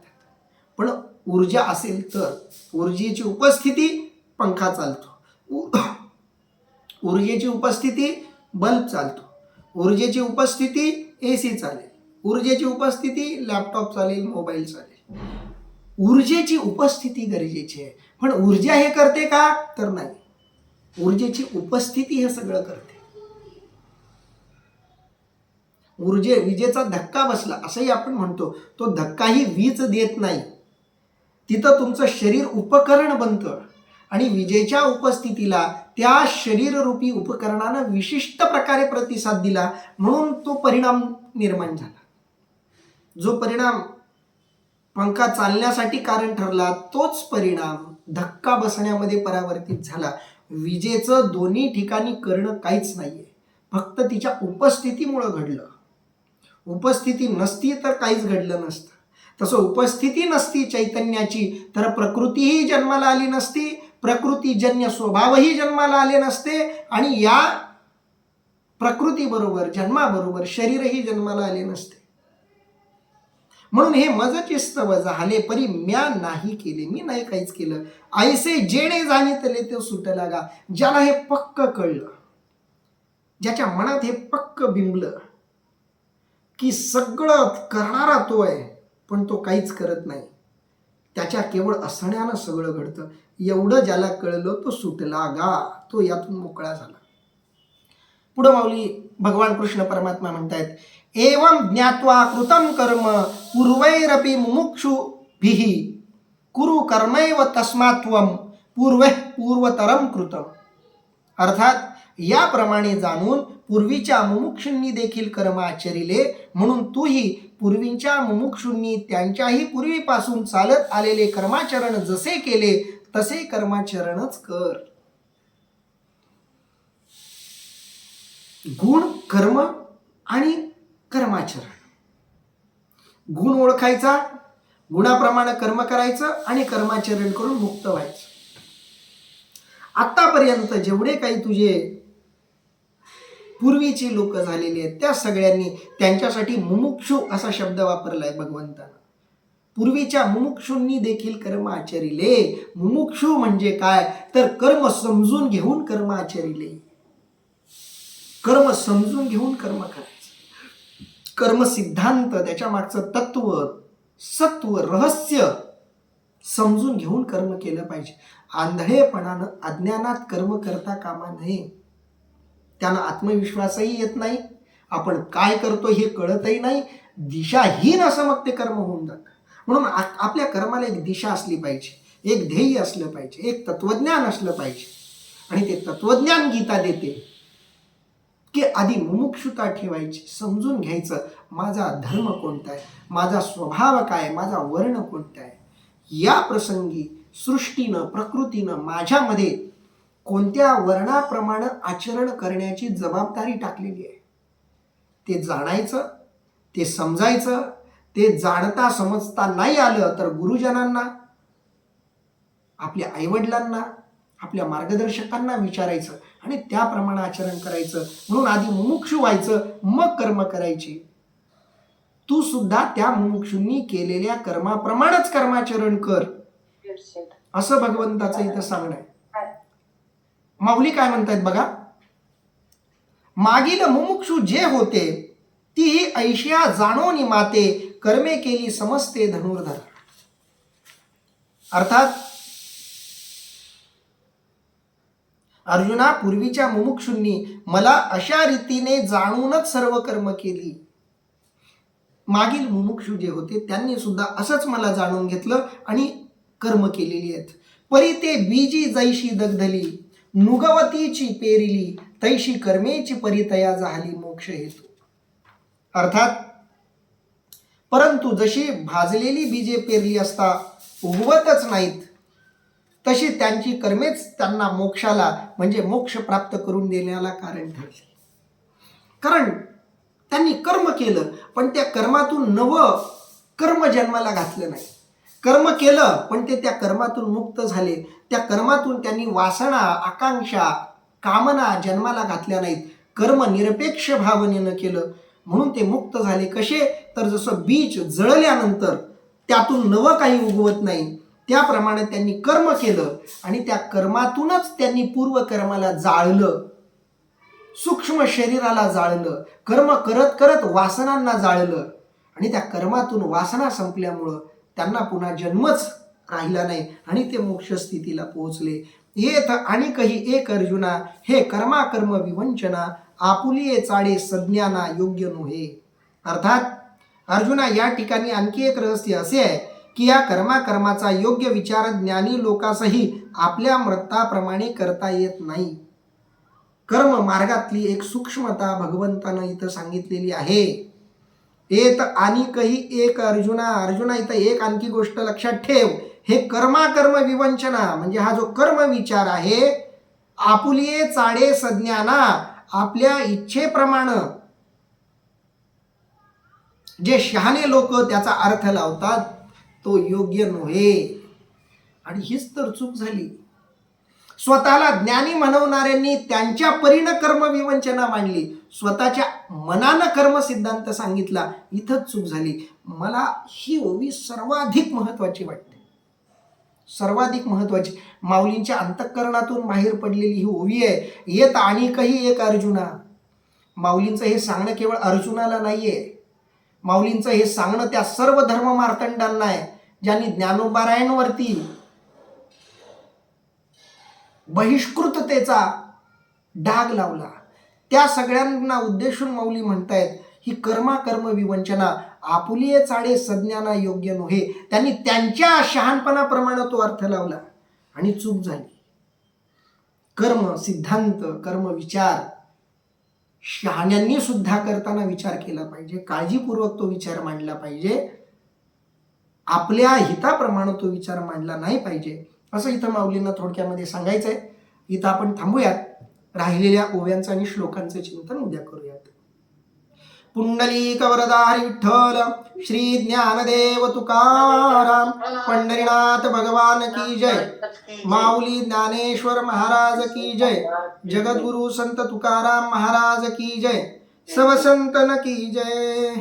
पण ऊर्जा असेल तर ऊर्जेची उपस्थिती पंखा चालतो, ऊर्जेची उपस्थिती बल्ब चालतो, ऊर्जेची उपस्थिती AC चालेल, ऊर्जेची उपस्थिती लॅपटॉप चालेल, मोबाईल चालेल. ऊर्जेची उपस्थिती गरजेची आहे. पण ऊर्जा हे करते का? तर नाही, ऊर्जेची उपस्थिती हे सगळं करते. विजेचा धक्का बसला असंही आपण म्हणतो, तो धक्काही वीज देत नाही, तिथं तुमचं शरीर उपकरण बनतं. आणि विजेच्या उपस्थितीला त्या शरीररूपी उपकरणानं विशिष्ट प्रकारे प्रतिसाद दिला म्हणून तो परिणाम निर्माण झाला. जो परिणाम पंखा चालण्यासाठी कारण ठरला तोच परिणाम धक्का बसण्यामध्ये परावर्तित झाला. विजेचं दोन्ही ठिकाणी करणं काहीच नाहीये, फक्त तिच्या उपस्थितीमुळं घडलं. उपस्थिती नसती तर काहीच घडलं नसतं. तसं उपस्थिती नसती चैतन्याची तर प्रकृतीही जन्माला आली नसती, प्रकृतीजन्य स्वभावही जन्माला आले नसते, आणि या प्रकृतीबरोबर जन्माबरोबर शरीरही जन्माला आले नसते. म्हणून हे मजचे स्तव झाले परी म्या नाही केले, मी नाही काहीच केलं. ऐसे जेणे जाणीतले ते सुट लागा. ज्याला हे पक्क कळलं, ज्याच्या मनात हे पक्क बिंबलं की सगळं करणारा तो आहे पण तो काहीच करत नाही, त्याच्या केवळ असण्यानं सगळं घडतं, एवढं ज्याला कळलं तो सुटला गा, तो यातून मोकळा झाला. पुढं माऊली भगवान कृष्ण परमात्मा म्हणतायत एवं ज्ञात्वा कृतं कर्म पूर्वैरपि मुमुक्षुभिः कुरु कर्मैव तस्मात्त्वं पूर्वतरम कृतं. अर्थात याप्रमाणे जाणून पूर्वीच्या मुमुक्षूंनी देखील कर्म आचरिले, म्हणून तूही पूर्वीच्या मुमुक्षूंनी त्यांच्याही पूर्वीपासून चालत आलेले कर्माचरण जसे केले तसे कर्माचरणच कर. गुण, कर्म आणि कर्माचरण. गुण ओळखायचा, गुणाप्रमाणे कर्म करायचं आणि कर्माचरण करून मुक्त व्हायचं. आतापर्यंत जेवढे काही तुझे पूर्वीची लोक झालेली आहेत त्या सगळ्यांनी त्यांच्यासाठी मुमुक्षू असा शब्द वापरलाय भगवंतानं. पूर्वीच्या मुमुक्षूंनी देखील कर्म आचरिले. मुमुक्षू म्हणजे काय तर कर्म समजून घेऊन कर्म आचरिले. कर्म समजून घेऊन कर्म करायचं. कर्म सिद्धांत, त्याच्या मागचं तत्व, सत्व, रहस्य समजून घेऊन कर्म केलं पाहिजे. आंधळेपणानं अज्ञानात कर्म करता कामा नये. त्यांना आत्मविश्वासही येत नाही, आपण काय करतो हे कळतही नाही, दिशाहीन असं मग ते कर्म होऊन जातं. म्हणून आपल्या कर्माला एक दिशा असली पाहिजे, एक ध्येय असलं पाहिजे, एक तत्वज्ञान असलं पाहिजे. आणि ते तत्वज्ञान गीता देते की आधी मुमुक्षुता ठेवायची, समजून घ्यायचं माझा धर्म कोणता आहे, माझा स्वभाव काय, माझा वर्ण कोणता आहे. या प्रसंगी सृष्टीनं, प्रकृतीनं माझ्यामध्ये कोणत्या वर्णाप्रमाणे आचरण करण्याची जबाबदारी टाकलेली आहे. ते जाणायचं, ते समजायचं. ते जाणता समजता नाही आलं तर गुरुजनांना, आपल्या आईवडिलांना, आपल्या मार्गदर्शकांना विचारायचं आणि त्याप्रमाणे आचरण करायचं. म्हणून आधी मुमुक्षू व्हायचं, मग कर्म करायचे. तू सुद्धा त्या मुमुक्षूंनी केलेल्या कर्माप्रमाणेच कर्माचरण कर असं भगवंताचं इथं सांगणं आहे. माऊली काय म्हणतायत बघा. मागील मुमुक्षू जे होते ती ऐशिया जाणोनी माते, कर्मे केली समजते धनुर्धर. अर्थात अर्जुना, पूर्वीच्या मुमुक्षूंनी मला अशा रीतीने जाणूनच सर्व कर्म केली. मागील मुमुक्षू जे होते त्यांनी सुद्धा असंच मला जाणून घेतलं आणि कर्म केलेली आहेत. परी ते बीजी जैशी दग्धली, नुगवतीची पेरिली, तैशी कर्मेची परितया झाली मोक्ष हेतू. अर्थात परंतु जशी भाजलेली बीजे पेरली असता उगवतच नाहीत, तशी त्यांची कर्मेच त्यांना मोक्षाला म्हणजे मोक्ष प्राप्त करून देण्याला कारण ठरली. कारण त्यांनी कर्म केलं पण त्या कर्मातून नवं कर्म जन्माला घातलं नाही. कर्म केलं पण ते त्या कर्मातून मुक्त झाले. त्या कर्मातून त्यांनी वासना, आकांक्षा, कामना जन्माला घातल्या नाहीत. कर्म निरपेक्ष भावनेनं केलं म्हणून ते मुक्त झाले. कसे तर जसं बीज जळल्यानंतर त्यातून नवं काही उगवत नाही त्याप्रमाणे त्यांनी कर्म केलं आणि त्या कर्मातूनच त्यांनी पूर्व कर्माला जाळलं, सूक्ष्म शरीराला जाळलं, कर्म करत करत वासनांना जाळलं आणि त्या कर्मातून वासना संपल्यामुळं त्यांना पुन्हा जन्मच राहिला नाही आणि ते मोक्ष स्थितीला पोहोचले. येत आणि काही एक अर्जुना, हे कर्माकर्म विवंचना, आपुलिये चाळे सज्ञाना योग्य नोहे. अर्थात अर्जुना, या ठिकाणी आणखी एक रहस्य असे आहे की या कर्माचा योग्य विचार ज्ञानी लोकांसही आपल्या मृताप्रमाणे करता येत नाही. कर्म मार्गातली एक सूक्ष्मता भगवंतानं इथं सांगितलेली आहे. येत आणि काही एक अर्जुना इथं एक आणखी गोष्ट लक्षात ठेव. हे कर्म विवंचना म्हणजे हा जो कर्म विचार आहे, आपुलिये चाळे सज्ञाना, आपल्या इच्छेप्रमाणे जे शहाणे लोक त्याचा अर्थ लावतात तो योग्य नव्हे. आणि हीच तर चूक झाली. स्वतःला ज्ञानी म्हणवणाऱ्यांनी त्यांच्या परीनं कर्म विवंचना मांडली, स्वतःच्या मनानं कर्म सिद्धांत सांगितला. इथंच चूक झाली. मला ही ओवी सर्वाधिक महत्वाची वाटते, सर्वाधिक महत्वाची. माऊलींच्या अंतःकरणातून बाहेर पडलेली ही ओवी आहे. येत आणि काही एक अर्जुना. माऊलींचं हे सांगणं केवळ अर्जुनाला नाहीये, माऊलींचं हे सांगणं त्या सर्व धर्म मार्तंडांना आहे ज्यांनी ज्ञानोबारायणवरती बहिष्कृततेचा डाग लावला. त्या सगळ्यांना उद्देशून माऊली म्हणतायत ही कर्म विवंचना, आपुलिये चाळे सज्ञाना योग्य नव्हे. त्यांनी त्यांच्या शहाणपणाप्रमाणे तो अर्थ लावला आणि चूक झाली. कर्म सिद्धांत, कर्म विचार शहाण्यांनी सुद्धा करताना विचार केला पाहिजे, काळजीपूर्वक तो विचार मांडला पाहिजे, आपल्या हिताप्रमाणे तो विचार मांडला नाही पाहिजे, असं इथं माऊलींना थोडक्यामध्ये सांगायचंय. इथं आपण थांबूयात. राहिलेल्या ओव्यांचं आणि श्लोकांचं चिंतन उद्या करूयात. पुंडलिक वरदा हरी विठ्ठल, श्री ज्ञानदेव तुकाराम, पंढरीनाथ भगवान की जय, माऊली ज्ञानेश्वर महाराज की जय, जगद्गुरु संत तुकाराम महाराज की जय, सब संतन की जय.